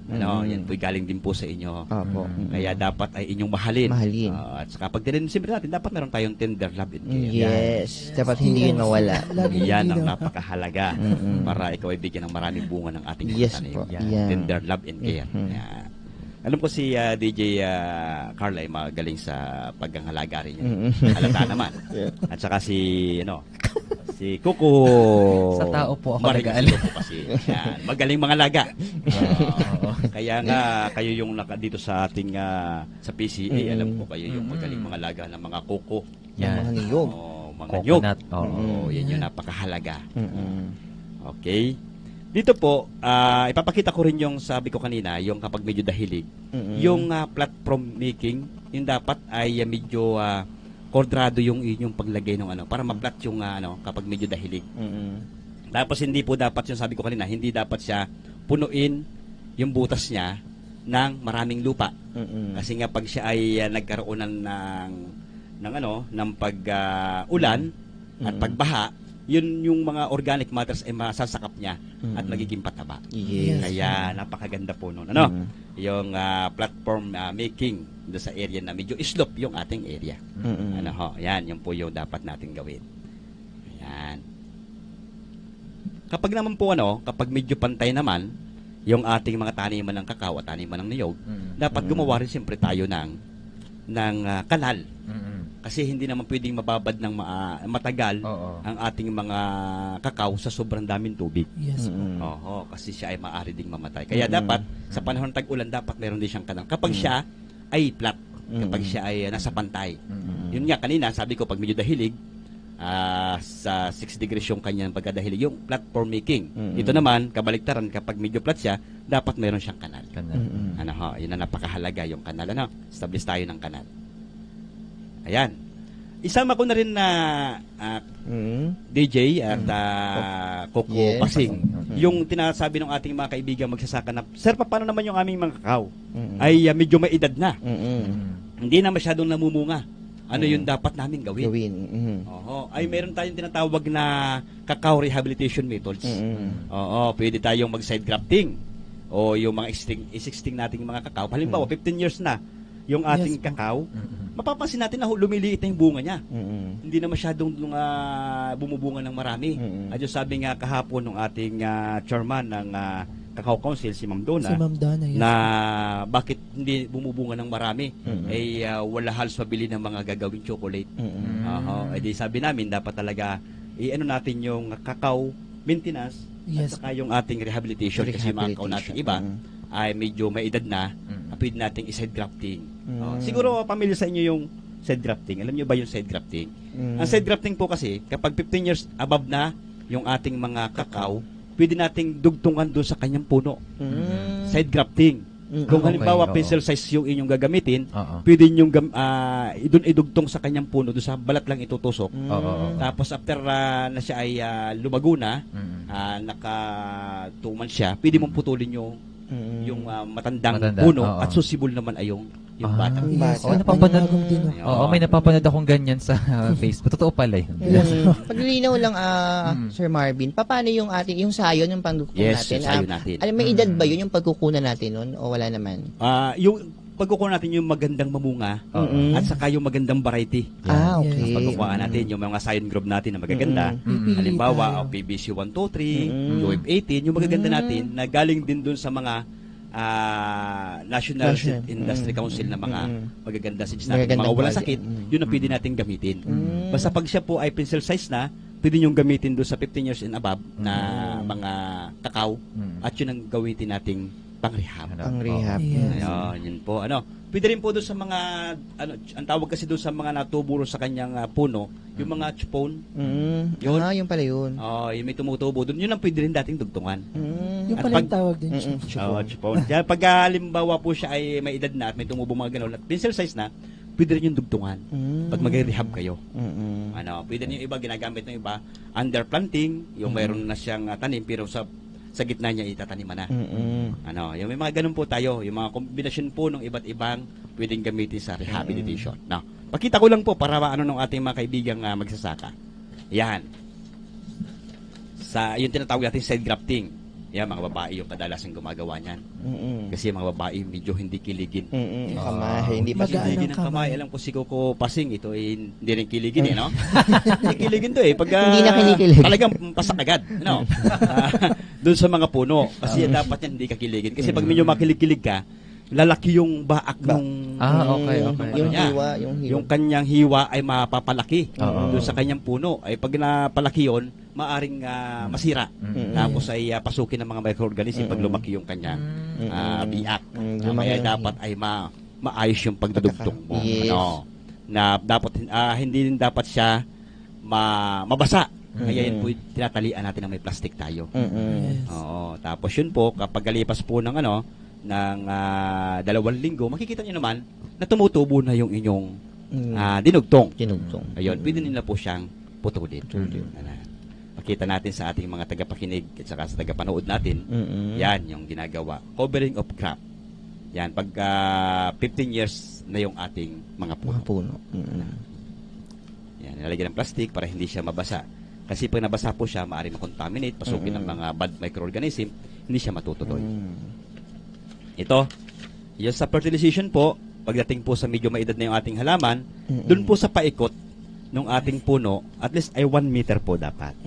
Yan po yung galing din po sa inyo. Opo. Kaya dapat ay inyong mahalin. Mahalin. At saka pag dinensimbre natin, dapat meron tayong tender love and care. Yes. Dapat hindi yun mawala. Lagi Yan ang hindi na- napakahalaga para ikaw ay bigyan ng maraming bunga ng ating mga Yes tanim. po. Yan. Yan. Tender love and care. Yan. Alam ko si DJ Carla ay magaling sa paghahalaga rin yun. Halata naman. At saka si Kuko Sa tao po ako Maring nag-aalala. Kuko kasi. Yan. Magaling mga laga. Kaya nga kayo yung dito sa ating sa PCA, alam ko kayo yung magaling mga laga ng mga kuko. Mga niyog. Mga nyog. Coconut. Yan yung napakahalaga. Okay. Dito po, ipapakita ko rin yung sabi ko kanina, yung kapag medyo dahilig. Yung platform making, yung dapat ay medyo kwadrado yung inyong paglagay ng para ma-flat yung kapag medyo dahilig. Tapos hindi po dapat yung sabi ko kanina, hindi dapat siya punuin yung butas niya ng maraming lupa. Kasi nga pag siya ay nagkaroon ng pag-ulan at pagbaha, yun yung mga organic matters ay masasakap niya at magiging pataba. Yes. Kaya napakaganda po nun. Yung platform making do sa area na medyo slope yung ating area. Yan, yun po yung dapat natin gawin. Ayan. Kapag naman po kapag medyo pantay naman, yung ating mga taniman ng kakao at taniman ng niyog, dapat gumawa rin siyempre tayo ng kanal. Kasi hindi naman pwedeng mababad ng matagal ang ating mga kakao sa sobrang daming tubig. Yes po. Oo, kasi siya ay maaari ding mamatay. Kaya dapat, sa panahon ng tag-ulan, dapat meron din siyang kanal. Kapag siya ay flat, kapag siya ay nasa pantay. Yun nga, kanina, sabi ko, pag medyo dahilig, sa 6 degrees yung kanyang pagkadahilig, yung platform making. Ito naman, kabaliktaran, kapag medyo flat siya, dapat meron siyang kanal. Ano ho, yun na napakahalaga yung kanal. Ano? Establish tayo ng kanal. Ayan. Isama ko na rin na DJ at Coco Yes. Pasing. Yung tinasabi ng ating mga kaibigan magsasaka na, Sir, paano naman yung aming mga kakao? Ay medyo may edad na. Hindi na masyadong namumunga. Ano yung dapat namin gawin? Oo. Ay meron tayong tinatawag na cacao rehabilitation methods. Oo. Pwede tayong mag-side grafting. O yung mga existing nating mga kakao. Halimbawa, 15 years na yung ating kakao, mapapansin natin na lumiliit na yung bunga niya. Hindi na masyadong bumubunga ng marami. At yung sabi nga kahapon ng ating chairman ng Cacao Council, si Ma'am Donna, Si Ma'am Donna, yes. na bakit hindi bumubunga ng marami, ay wala halos mabili ng mga gagawing chocolate. Eh di sabi namin, dapat talaga i-ano natin yung cacao maintenance Yes. at saka yung ating rehabilitation. Kasi yung mga kakao natin iba ay medyo may edad na, pwede nating i-side grafting. Siguro pamilya sa inyo yung side grafting. Alam niyo ba yung side grafting? Ang side grafting po kasi, kapag 15 years above na yung ating mga kakao, pwede nating dugtungan doon sa kanyang puno. Side grafting. Kung halimbawa pencil size yung inyong gagamitin, pwede nyo doon idugtong sa kanyang puno, doon sa balat lang itutusok. Tapos after na siya ay lumago na, naka 2 months siya, pwede mong putulin yung matandang puno at susibol naman ay yung batang Yes. May napapanood din. may napapanood akong ganyan sa Facebook. Totoo pala yun. Yes. Paglilinaw lang, Sir Marvin, paano yung yung sayon, yung pangdugtong Yes, natin? yung sayon natin. Alam, may edad ba yun yung pagkukunan natin nun? O wala naman? Yung pagkukuha natin yung magandang mamunga at saka yung magandang variety. Okay. Pagkukuha natin yung mga scion group natin na magaganda. Halimbawa, PBC 123, UF18, yung magaganda natin na galing din dun sa mga National Industry Council na mga magaganda seeds natin, mga walang sakit, yun ang pwede natin gamitin. Basta pag siya po ay pencil size na, pwede nyo gamitin doon sa 15 years and above na mga kakao at yun ang gamitin nating pang-rehab. Pang-rehab. Yes. Ayun, yun po. Pwede rin po doon sa mga, ang tawag kasi doon sa mga natuburo sa kanyang puno, yung mga chupon. Yun. Yung pala yun. Yung may tumutubo doon, yun ang pwede rin dating dugtungan. Yung At pala pag- yung tawag din. Chupon. Kaya pag halimbawa po siya ay may edad na at may tumubo mga gano'n at pencil size na, pwede rin yung dugtungan. Pag mag-rehab kayo. Pwede rin yung iba, ginagamit ng iba, underplanting, yung mayroon na siyang tanim, pero sa gitna niya itataniman na. Yung may mga ganun po tayo, yung mga kombinasyon po ng iba't ibang pwedeng gamitin sa rehabilitation. Now, pakita ko lang po para ng ating mga kaibigang magsasaka. Yan. Yung tinatawag natin side grafting. Yan, mga babae yung kadalasan gumagawa niyan. Kasi yung mga babae medyo hindi kiligin. Yung kamay, hindi pa Magaan Kiligin ang ng kamay. kamay. Alam ko si Coco Pasing, ito ay hindi rin kiligin no? Hindi kiligin to pag Hindi na kinikilig. talagang pasak agad, doon sa mga puno. Kasi dapat yan hindi ka kiligin. Kasi pag medyo makilig-kilig ka, lalaki yung baak ng Okay. Yung niya. hiwa. Yung kanyang hiwa ay mapapalaki doon sa kanyang puno. Ay pag napalaki yon, maaring masira. Tapos ay pasukin ng mga microorganism pag lumaki yung kanyang biak. Kaya dapat ay maayos yung pagdudugtong mo. Yes. Na dapat hindi din dapat siya mabasa. Kaya yun po tinatalian natin ng may plastic tayo. Oo. Tapos yun po, kapag galipas po ng ng 2 linggo, makikita nyo naman na tumutubo na yung inyong dinugtong. Kinugtong. Ayun, pwede nila po siyang putulin. Makita natin sa ating mga tagapakinig at saka sa tagapanood natin, yan yung ginagawa. Covering of crop. Yan, pag 15 years na yung ating mga puno. Puno. Yan, nilalagyan ng plastic para hindi siya mabasa. Kasi pag nabasa po siya, maaaring makontaminate, pasukin ng mga bad microorganism, hindi siya matutuloy. Ito, yung sa fertilization po, pagdating po sa medyo maedad na yung ating halaman, dun po sa paikot, ng ating puno, at least ay 1 meter po dapat.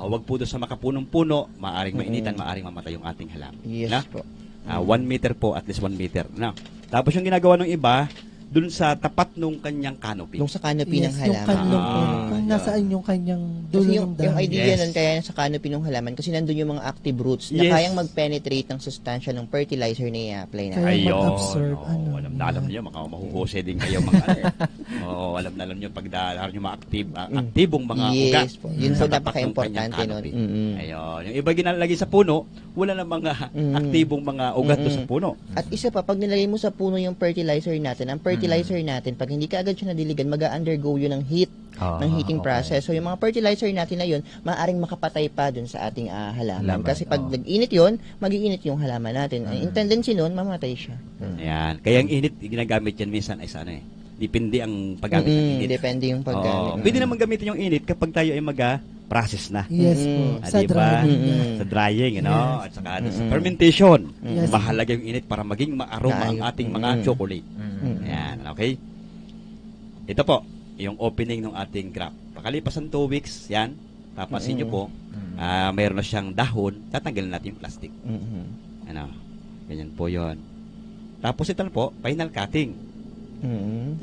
Wag po doon sa makapunong puno, maaring mainitan, maaring mamatay yung ating halaman. Yes Na? po. 1 meter po, at least 1 meter. Na. Tapos yung ginagawa ng iba, dun sa tapat nung kanyang canopy. Yung sa canopy ng Yes, yung halaman. kanlong po. Ah, Kung yun. nasaan yung kanyang dulo Kasi ng yung dahon. idea Yes. nun kaya sa canopy ng halaman kasi nandun yung mga active roots na Yes. kayang mag-penetrate ng sustansya ng fertilizer na i-apply na. Kaya Ayun. mag-absorb, ano, Alam na alam yan. niyo, mahuhuse din kayo mga ano. Alam na alam niyo pag dahil yung mga aktibong mga ugat. Yes po. Yun sa po tapat ng napaka-importante kanyang nun. canopy. Ayun. Yung iba ginalagay sa puno, wala na mga aktibong mga ugat doon sa puno. At isa pa, pag nilagay mo sa puno yung fertilizer natin, ang fertilizer natin, pag hindi ka agad siya nadiligan, mag-undergo yun ng heat, ng heating process. So, yung mga fertilizer natin na yun, maaaring makapatay pa dun sa ating halaman. Kasi pag nag-init yun, mag-iinit yung halaman natin. Ang tendency nun, mamatay siya. Ayan. Kaya ang init, ginagamit yan minsan ay sa ano eh. Depende ang paggamit ng init. Depende yung paggamit. Pwede naman gamitin yung init kapag tayo ay process na. Yes po. Sa Diba? drying. yan. Sa drying, At saka sa fermentation. Yes. Mahalaga yung init para maging maaroma ang ating mga chocolate. Ayan, okay? Ito po, yung opening ng ating crop. Pakalipas ng 2 weeks, yan, papansin nyo po, mayroon na siyang dahon, tatanggalin natin yung plastic. Ganyan po yon. Tapos ito na po, final cutting.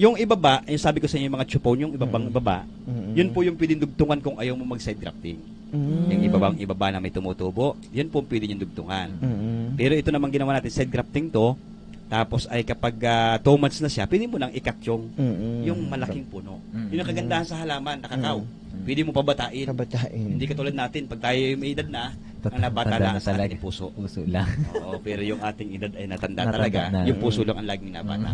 Yung ibaba, yung sabi ko sa inyo yung mga chupon, yung ibabang ibaba, yun po yung pwedeng dugtungan kung ayaw mo mag-side grafting. Yung ibaba na may tumutubo, yun po pwede yung dugtungan. Pero ito naman ginawa natin, side grafting to, tapos ay kapag 2 months na siya, pwede mo nang ikat yung malaking puno. Yun ang kagandahan sa halaman, nakakaw. Pwede mo pabatain. Hindi katulad natin, pag tayo may edad na, ang nabata na sa ating puso. Puso lang. Oo, pero yung ating edad ay natanda Natanda talaga. na. Yung puso lang ang laging nabata.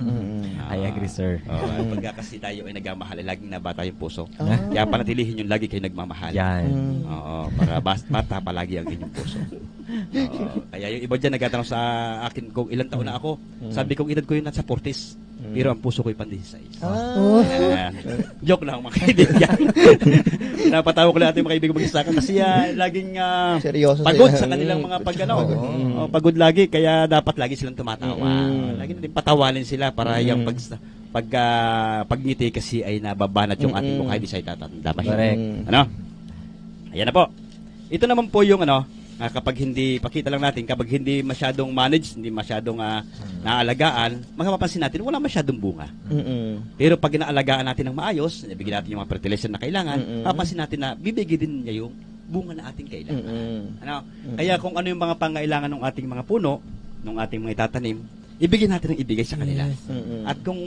I agree, sir. Pagka kasi tayo ay nagmamahal, ay laging nabata yung puso. Kaya panatilihin yung lagi kayo nagmamahal. Yan. Oo, para bata palagi ang inyong puso. Oo, kaya yung iba dyan nagtatanong sa akin kung ilang taon na ako. Sabi kong edad ko yun nasa 40s. Pero ang puso ko ay pan-16. Ayan. Joke lang mga kaibigan. Napatawa ko lang ating mga kaibigan mag-isa kasi laging Seryoso pagod sila. sa kanilang mga pagod lagi kaya dapat lagi silang tumatawa. Lagi natin patawanin sila para yung pagngiti kasi ay nababanat yung ating mukha, hindi siya itatanda. Correct. Ayan na po. Ito naman po yung kapag hindi, pakita lang natin, kapag hindi masyadong managed, hindi masyadong naalagaan, makapapansin natin, wala masyadong bunga. Pero pag inaalagaan natin ng maayos, bigyan natin yung mga fertilizer na kailangan, mapapansin natin na bibigay din niya yung bunga na ating kailangan. Kaya kung ano yung mga pangailangan ng ating mga puno, ng ating mga itatanim, ibigay natin ang ibigay sa kanila. At kung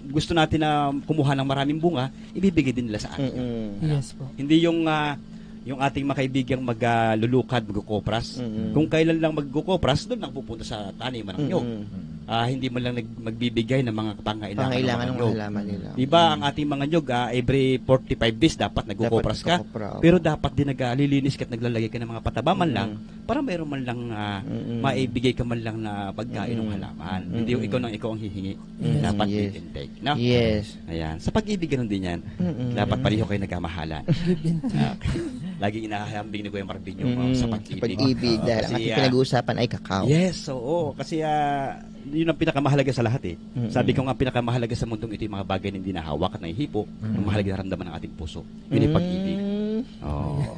gusto natin na kumuha ng maraming bunga, ibibigay din nila sa atin. Yes po. Hindi yung ating mga kaibigang maglulukad, magkukopras. Kung kailan lang magkukopras, doon lang pupunta sa taniman ng nyog. Hindi mo lang magbibigay ng mga pangailangan ng nyog. halaman nila. Diba, ang ating mga nyog, every 45 days dapat nagkukopras ka. Pero dapat din naglilinis ka at naglalagay ka ng mga pataba man lang para mayroon man lang maibigay ka man lang na pagkain ng halaman. Hindi yung ikaw ang hihingi. Dapat Yes. intake. No? Yes. Ayan. Sa pag-ibig, ganun din yan. Dapat pareho kayo nagkamahalan. Laging inahambing ni Kuya Marvin yung sa pag-ibig. Pag-ibig, dahil ang Kasi, ating pinag-uusapan ay kakao. yes, oo. Kasi yun ang pinakamahalaga sa lahat eh. Sabi ko nga, pinakamahalaga sa mundong ito yung mga bagay na hindi nahawak at nahihipo. Ang mahalaga na ramdaman ng ating puso. Yun yung pag-ibig. Oo.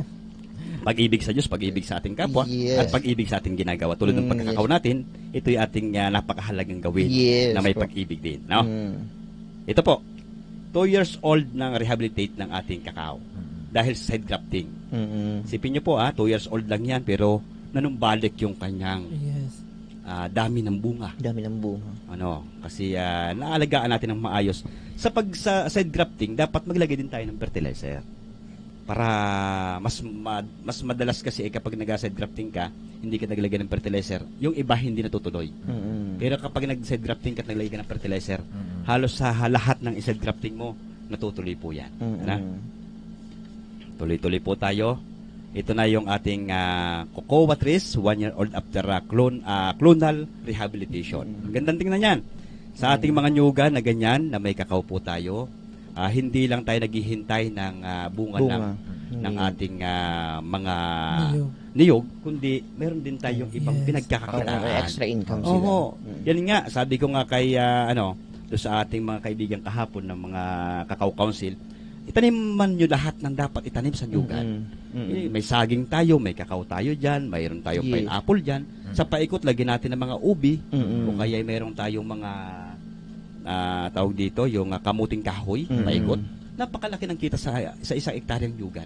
Pag-ibig sa Diyos, pag-ibig sa ating kapwa, Yes. at pag-ibig sa ating ginagawa. Tulad ng pagkakakaw natin, ito yung ating napakahalagang gawin Yes, na may po. pag-ibig din. No? Ito po, 2 years old nang rehabilitate ng ating kakao dahil sa side grafting. Sipin nyo po 2 years old lang yan pero nanumbalik yung kanyang Yes. dami ng bunga. Dami ng bunga. Kasi naalagaan natin ng maayos. Sa side grafting, dapat maglagay din tayo ng fertilizer. Para mas madalas kasi kapag nag-side grafting ka, hindi ka naglagay ng fertilizer, yung iba hindi natutuloy. Pero kapag nag-side grafting ka at naglagay ka ng fertilizer, halos sa lahat ng side grafting mo, natutuloy po yan. Tuloy-tuloy po tayo. Ito na yung ating cocoa trees, 1 year old after clonal rehabilitation. Gandang tingnan yan. Sa ating mga nyuga na ganyan, na may kakao po tayo, hindi lang tayo naghihintay ng bunga ng ating mga niyog, kundi meron din tayong ibang pinagkakakitaan. Extra income sila. Oo. Yan nga, sabi ko nga kay doon sa ating mga kaibigan kahapon ng mga Kakao Council, itanim man nyo lahat ng dapat itanim sa nyugan. May saging tayo, may kakao tayo dyan, mayroon tayong Yes. pineapple dyan. Sa paikot, lagyan natin ng mga ubi, o kaya mayroon tayong mga tawag dito, yung kamuting kahoy, paikot. Napakalaki ng kita sa isang ektaryang nyugan.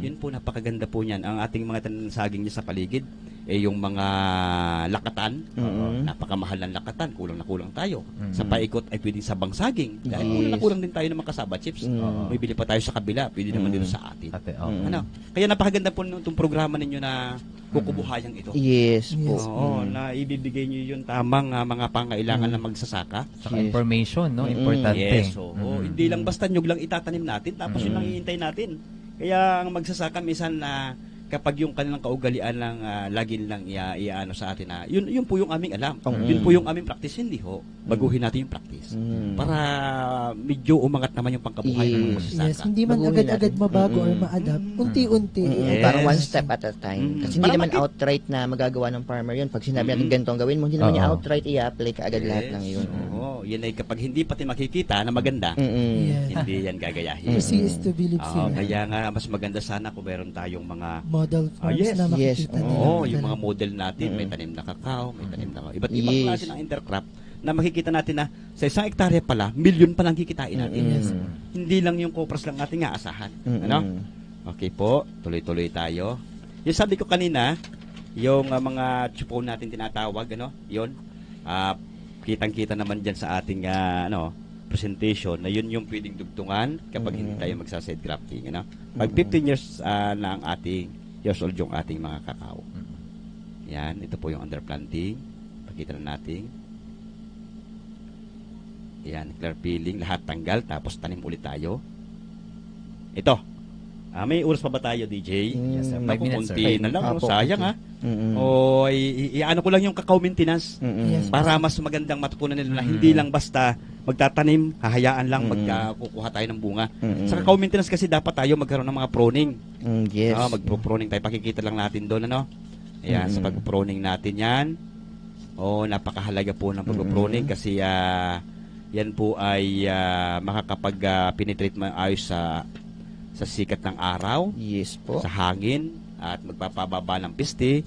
Yun po, napakaganda po niyan. Ang ating mga tanim ng saging niya sa paligid, yung mga lakatan, napakamahal ng lakatan, kulang na kulang tayo. Sa paikot ay pwedeng sabang saging. Dahil kulang na kulang din tayo ng mga kasaba chips. May bili pa tayo sa kabila, pwede naman dito sa atin. Ano? Kaya napakaganda po itong programa ninyo na kukubuhayang ito. Yes po. Oo, na ibibigay niyo yung tamang mga pangailangan ng magsasaka. Saka information, no? Importante. Yes, oo. Hindi lang basta nyug lang itatanim natin, tapos yun lang hihintay natin. Kaya ang magsasaka minsan na kapag yung kanilang kaugalian lang lagi lang iaano sa atin na yun po yung aming alam. Yun po yung aming practice, hindi ho. Baguhin natin yung practice. Para medyo umangat naman yung pangkabuhay ng mga magsasaka. Yes, hindi man Baguhin agad-agad natin. mabago or ma-adapt. Unti-unti. Yes. Parang one step at a time. Kasi hindi Para naman outright na magagawa ng farmer yun. Pag sinabi natin ganito ang gawin mo, hindi naman niya outright i-apply ka agad lahat ng yun. Oo, yun ay kapag hindi pati makikita na maganda, Yes. hindi yan gagayahin. To see is to believe sila. Kaya nga mas maganda sana kung meron tayong mga Model farms yes, na yes. makikita nila. Oo, yung mga model natin, may tanim na kakao, may tanim na iba't ibang Yes. klase ng intercrop na makikita natin na sa isang hektarya pala, milyon pa lang kikitain natin. Hindi lang yung kopras lang natin nga asahan. Ano? Okay po, tuloy-tuloy tayo. Yung sabi ko kanina, yung mga chupon natin tinatawag, ano, yun, kitang-kita naman dyan sa ating presentation na yun yung pwedeng dugtungan kapag hindi tayo magsa-seed grafting. Ano? Pag 15 years na ang years old yung ating mga kakao. Yan, ito po yung underplanting. Pakita na natin. Yan, clear peeling, lahat tanggal, tapos tanim ulit tayo. Ito. May oras pa ba tayo, DJ? Yes, sir. 5 Naku, minutes, sir. konti na lang. Apo, Sayang, okay. O, iano ko lang yung kakao maintenance. Yes. Para mas magandang matutunan nila na hindi lang basta magtatanim, hahayaan lang magkukuha tayo ng bunga. Sa kakao maintenance kasi dapat tayo magkaroon ng mga pruning. Yes. Magpro-pruning tayo. Pakikita lang natin doon, ano? Ayan, sa pag-pruning natin yan. Napakahalaga po ng pag-pruning kasi yan po ay makakapag-penetrate maayos sa sikat ng araw, Yes po. sa hangin, at magpapababa ng piste.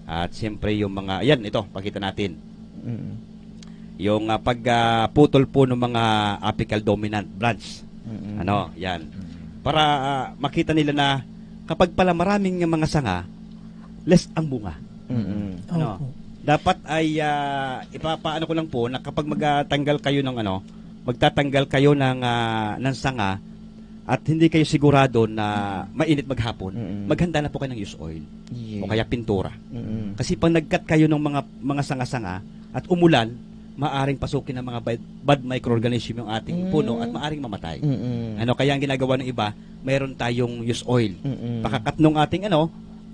At siyempre yung mga, yan, ito, pakita natin. Yung pagputol po ng mga apical dominant branch. Ano, yan. Para makita nila na kapag pala maraming mga sanga, less ang bunga. Ano? Opo. Dapat ay ipapaano ko lang po na kapag magtatanggal kayo ng magtatanggal kayo ng sanga at hindi kayo sigurado na mainit maghapon, maghanda na po kayo ng use oil Yes. o kaya pintura. Kasi pag nagkat kayo ng mga sanga-sanga at umulan, maaring pasukin ng mga bad microorganism yung ating puno at maaring mamatay. Ano, kaya ang ginagawa ng iba, mayroon tayong use oil. Pakakat nung ating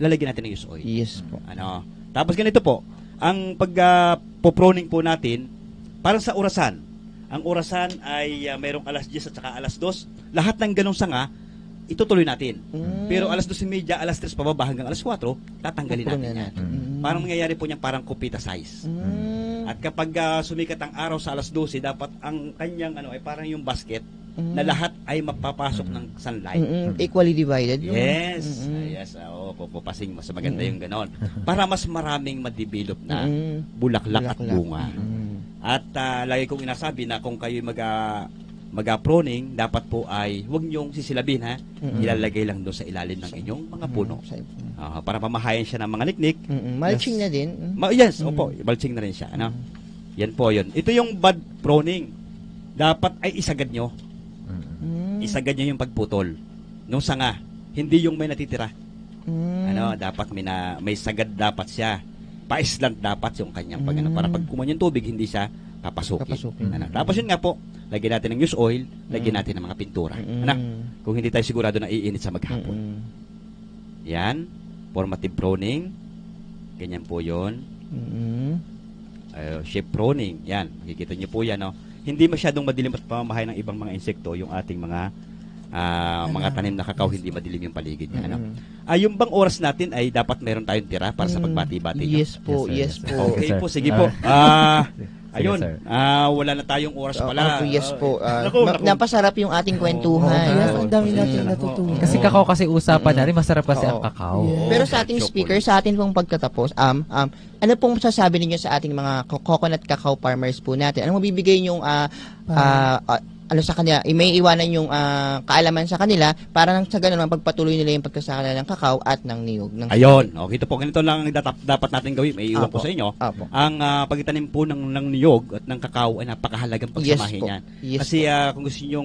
lalagyan natin ng use oil. Yes po. Ano? Tapos ganito po, ang pag-proning po natin, parang sa orasan. Ang orasan ay mayroong alas 10 at saka alas 2. Lahat ng ganong sanga, itutuloy natin. Pero alas 2:30, alas 3 pababa hanggang alas 4, tatanggalin natin yan. Parang mangyayari po niyan parang kupita size. At kapag sumikat ang araw sa alas 12, dapat ang kanyang ay parang yung basket na lahat ay mapapasok ng sunlight. Equally divided. Yes. Yes. Pupasing mas maganda yung ganon. Para mas maraming ma-develop na bulaklak at bunga. At lagi kong inasabi na kung kayo mag-proning, dapat po ay huwag niyong sisilabin, ha? Ilalagay lang doon sa ilalim ng inyong mga puno. Para pamahayan siya ng mga niknik. Mulching na din. Yes, opo. Mulching na rin siya. Ano? Yan po yun. Ito yung bud proning. Dapat ay isagad nyo. Isagad nyo yung pagputol. Nung sanga. Hindi yung may natitira. Dapat may sagad dapat siya. Pa-islant dapat yung kanyang para pag kuman yung tubig, hindi siya papasukin. Tapos yun nga po, lagyan natin ng use oil, lagyan natin ng mga pintura. Kung hindi tayo sigurado na iinit sa maghapon. Yan. Formative pruning. Ganyan po yun. Shape pruning. Yan. Makikita nyo po yan. Hindi masyadong madilim at pamamahay ng ibang mga insekto yung ating mga tanim na kakao, hindi madilim yung paligid niya. Yung bang oras natin ay dapat meron tayong tira para sa pagbati-bati. Yes po, yes po. Okay Yes, sir. po, sige po. Ayun, sir. wala na tayong oras pala. Yes po. Naku. Napasarap yung ating kwentuhan. Yes, Oo. ang dami natin natutunan. Kasi kakao kasi usapan natin, masarap kasi ang Oo. kakao. Yes. Pero sa ating speaker, sa atin pong pagkatapos, ano pong sasabi ninyo sa ating mga coconut cacao farmers po natin? Ano mabibigay yung ano sa kanila, may iwanan yung kaalaman sa kanila para nang sa ganun mapagpatuloy nila yung pagkasakala ng kakao at ng niyog. Ayun, okay, ito po, ganito lang ang dapat natin gawin. May iwan Apo. ko sa inyo. Apo. Ang pagtanim po ng niyog at ng kakao ay napakahalagang pagsamahin po. yan. Yes Kasi kung gusto nyo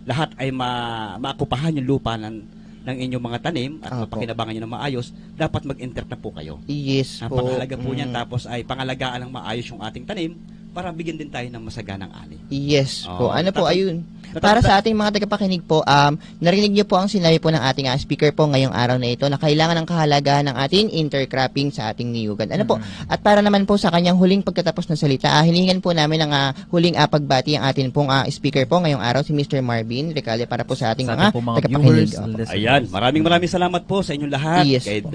lahat ay maakupahan yung lupa ng inyong mga tanim at Apo. mapakinabangan nyo ng maayos, dapat mag-interact na po kayo. Yes po. Napakahalaga po niyan. Tapos ay pangalagaan ng maayos yung ating tanim para bigyan din tayo ng masaganang ani. Yes po. Oo. Ano po, ayun. Para sa ating mga tagapakinig po, narinig niyo po ang sinabi po ng ating speaker po ngayong araw na ito na kailangan ng kahalagahan ng ating intercropping sa ating niyugan. Ano po? At para naman po sa kanyang huling pagkatapos ng salita, hilingan po namin ng huling pagbati ang ating pong speaker po ngayong araw, si Mr. Marvin Recalde, para po sa ating Sa mga ating po mga tagapakinig. viewers, listeners. Ayan, maraming salamat po sa inyong lahat. Yes Kay po.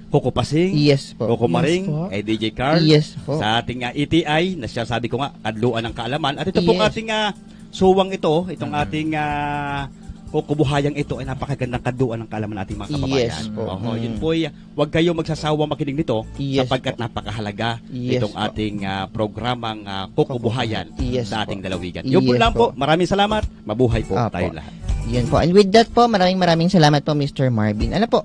Coco Pasing, Yes po. Coco Yes Maring, po. kay DJ Carl, Yes po. sa ating ETI, na siya sabi ko nga, kadluan ng kaalaman. At ito pong Yes. ating suwang ito, itong ating kukubuhayang ito ay napakagandang kadluan ng kaalaman nating mga kababayan. Yes po. Yun po, huwag kayo magsasawa makinig nito Yes sapagkat po. napakahalaga Yes itong po. ating programang kukubuhayan Yes sa po. ating lalawigan. Yun po Yes lang po. po. Maraming salamat. Mabuhay po Apo. tayo lahat. Yan po. And with that po, maraming salamat po, Mr. Marvin. Ano po?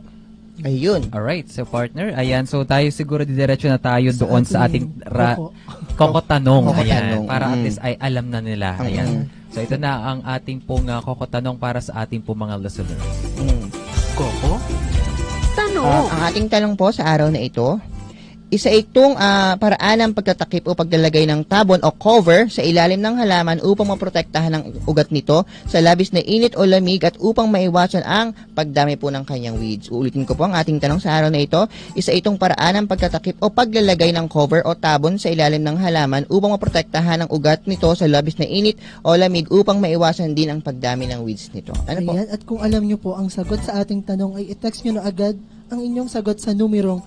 Ayun. Alright, so partner, ayan, so tayo siguro didiretso na tayo doon sa ating kokotanong. Kokotanong. Ayan, para at least ay alam na nila. Mm. Ayan. So ito na ang ating pong kokotanong para sa ating pong mga listeners. Coco? Ang ating tanong po sa araw na ito, isa itong paraan ng pagtatakip o paglalagay ng tabon o cover sa ilalim ng halaman upang maprotektahan ang ugat nito sa labis na init o lamig at upang maiwasan ang pagdami po ng kanyang weeds. Uulitin ko po ang ating tanong sa araw na ito, isa itong paraan ng pagtatakip o paglalagay ng cover o tabon sa ilalim ng halaman upang maprotektahan ang ugat nito sa labis na init o lamig upang maiwasan din ang pagdami ng weeds nito. Ano po? Ayan, at kung alam nyo po ang sagot sa ating tanong ay i-text nyo na agad ang inyong sagot sa numerong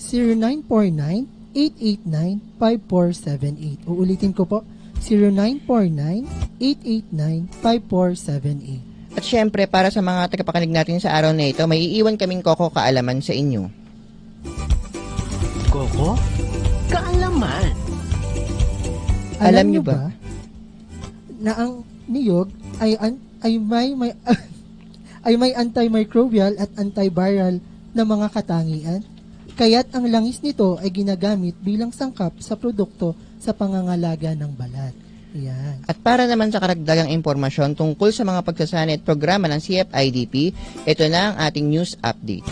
0949-889-5478. Uulitin ko po, 0949-889-5478. At syempre, para sa mga tagapakinig natin sa araw na ito, may iiwan kaming koko kaalaman sa inyo. Coco? Kaalaman. Alam nyo ba na ang niyog ay may antimicrobial at antiviral na mga katangian? Kaya't ang langis nito ay ginagamit bilang sangkap sa produkto sa pangangalaga ng balat. Yan. At para naman sa karagdagang impormasyon tungkol sa mga pagsasanay at programa ng CFIDP, ito na ang ating news update.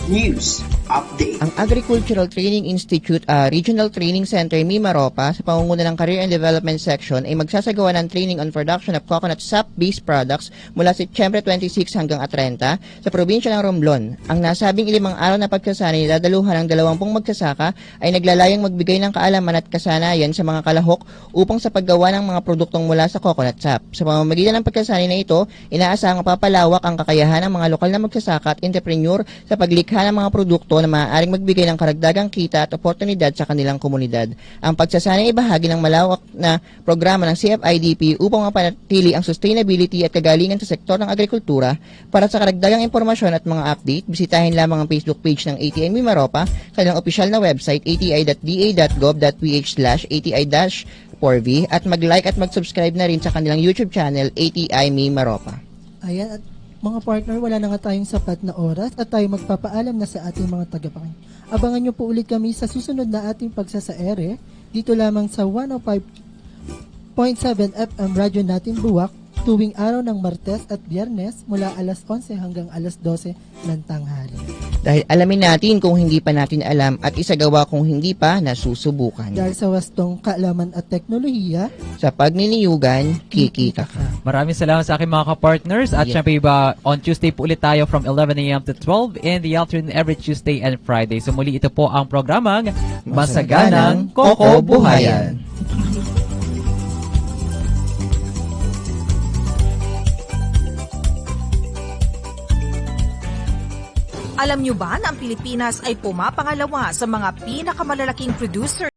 News Update. Ang Agricultural Training Institute Regional Training Center Mimaropa sa pangunguna ng Career and Development Section ay magsasagawa ng training on production of coconut sap-based products mula Setyembre 26 hanggang 30 sa probinsya ng Romblon. Ang nasabing 5 araw na pagsasanay na dadaluhan ng 20 magsasaka ay naglalayang magbigay ng kaalaman at kasanayan sa mga kalahok upang sa paggawa ng mga produktong mula sa coconut sap. Sa pamamagitan ng pagsasanay na ito, inaasahang mapapalawak ang kakayahan ng mga lokal na magsasaka at entrepreneur sa paglikha ng mga produkto na maaaring magbigay ng karagdagang kita at oportunidad sa kanilang komunidad. Ang pagsasanay ay bahagi ng malawak na programa ng CFIDP upang mapanatili ang sustainability at kagalingan sa sektor ng agrikultura. Para sa karagdagang impormasyon at mga update, bisitahin lamang ang Facebook page ng ATI Mimaropa, kanilang opisyal na website ati.da.gov.ph/ati-4V at mag-like at mag-subscribe na rin sa kanilang YouTube channel ATI Mimaropa. Ayan, at mga partner, wala na nga tayong sapat na oras at tayo magpapaalam na sa ating mga tagapakinig. Abangan nyo po ulit kami sa susunod na ating pagsasaere dito lamang sa 105.7 FM Radyo Natin Buwak tuwing araw ng Martes at Biyernes mula alas 11 hanggang alas 12 ng tanghali. Dahil alamin natin kung hindi pa natin alam at isagawa kung hindi pa nasusubukan. Dahil sa wastong kaalaman at teknolohiya, Sa pagniniyugan, kikita ka. Maraming salamat sa aking mga ka-partners. At Yeah. syempre iba, on Tuesday po ulit tayo from 11 a.m. to 12 in the afternoon every Tuesday and Friday. So muli ito po ang programang Masaganang Koko Buhayan. Alam nyo ba na ang Pilipinas ay pumapangalawa sa mga pinakamalalaking producer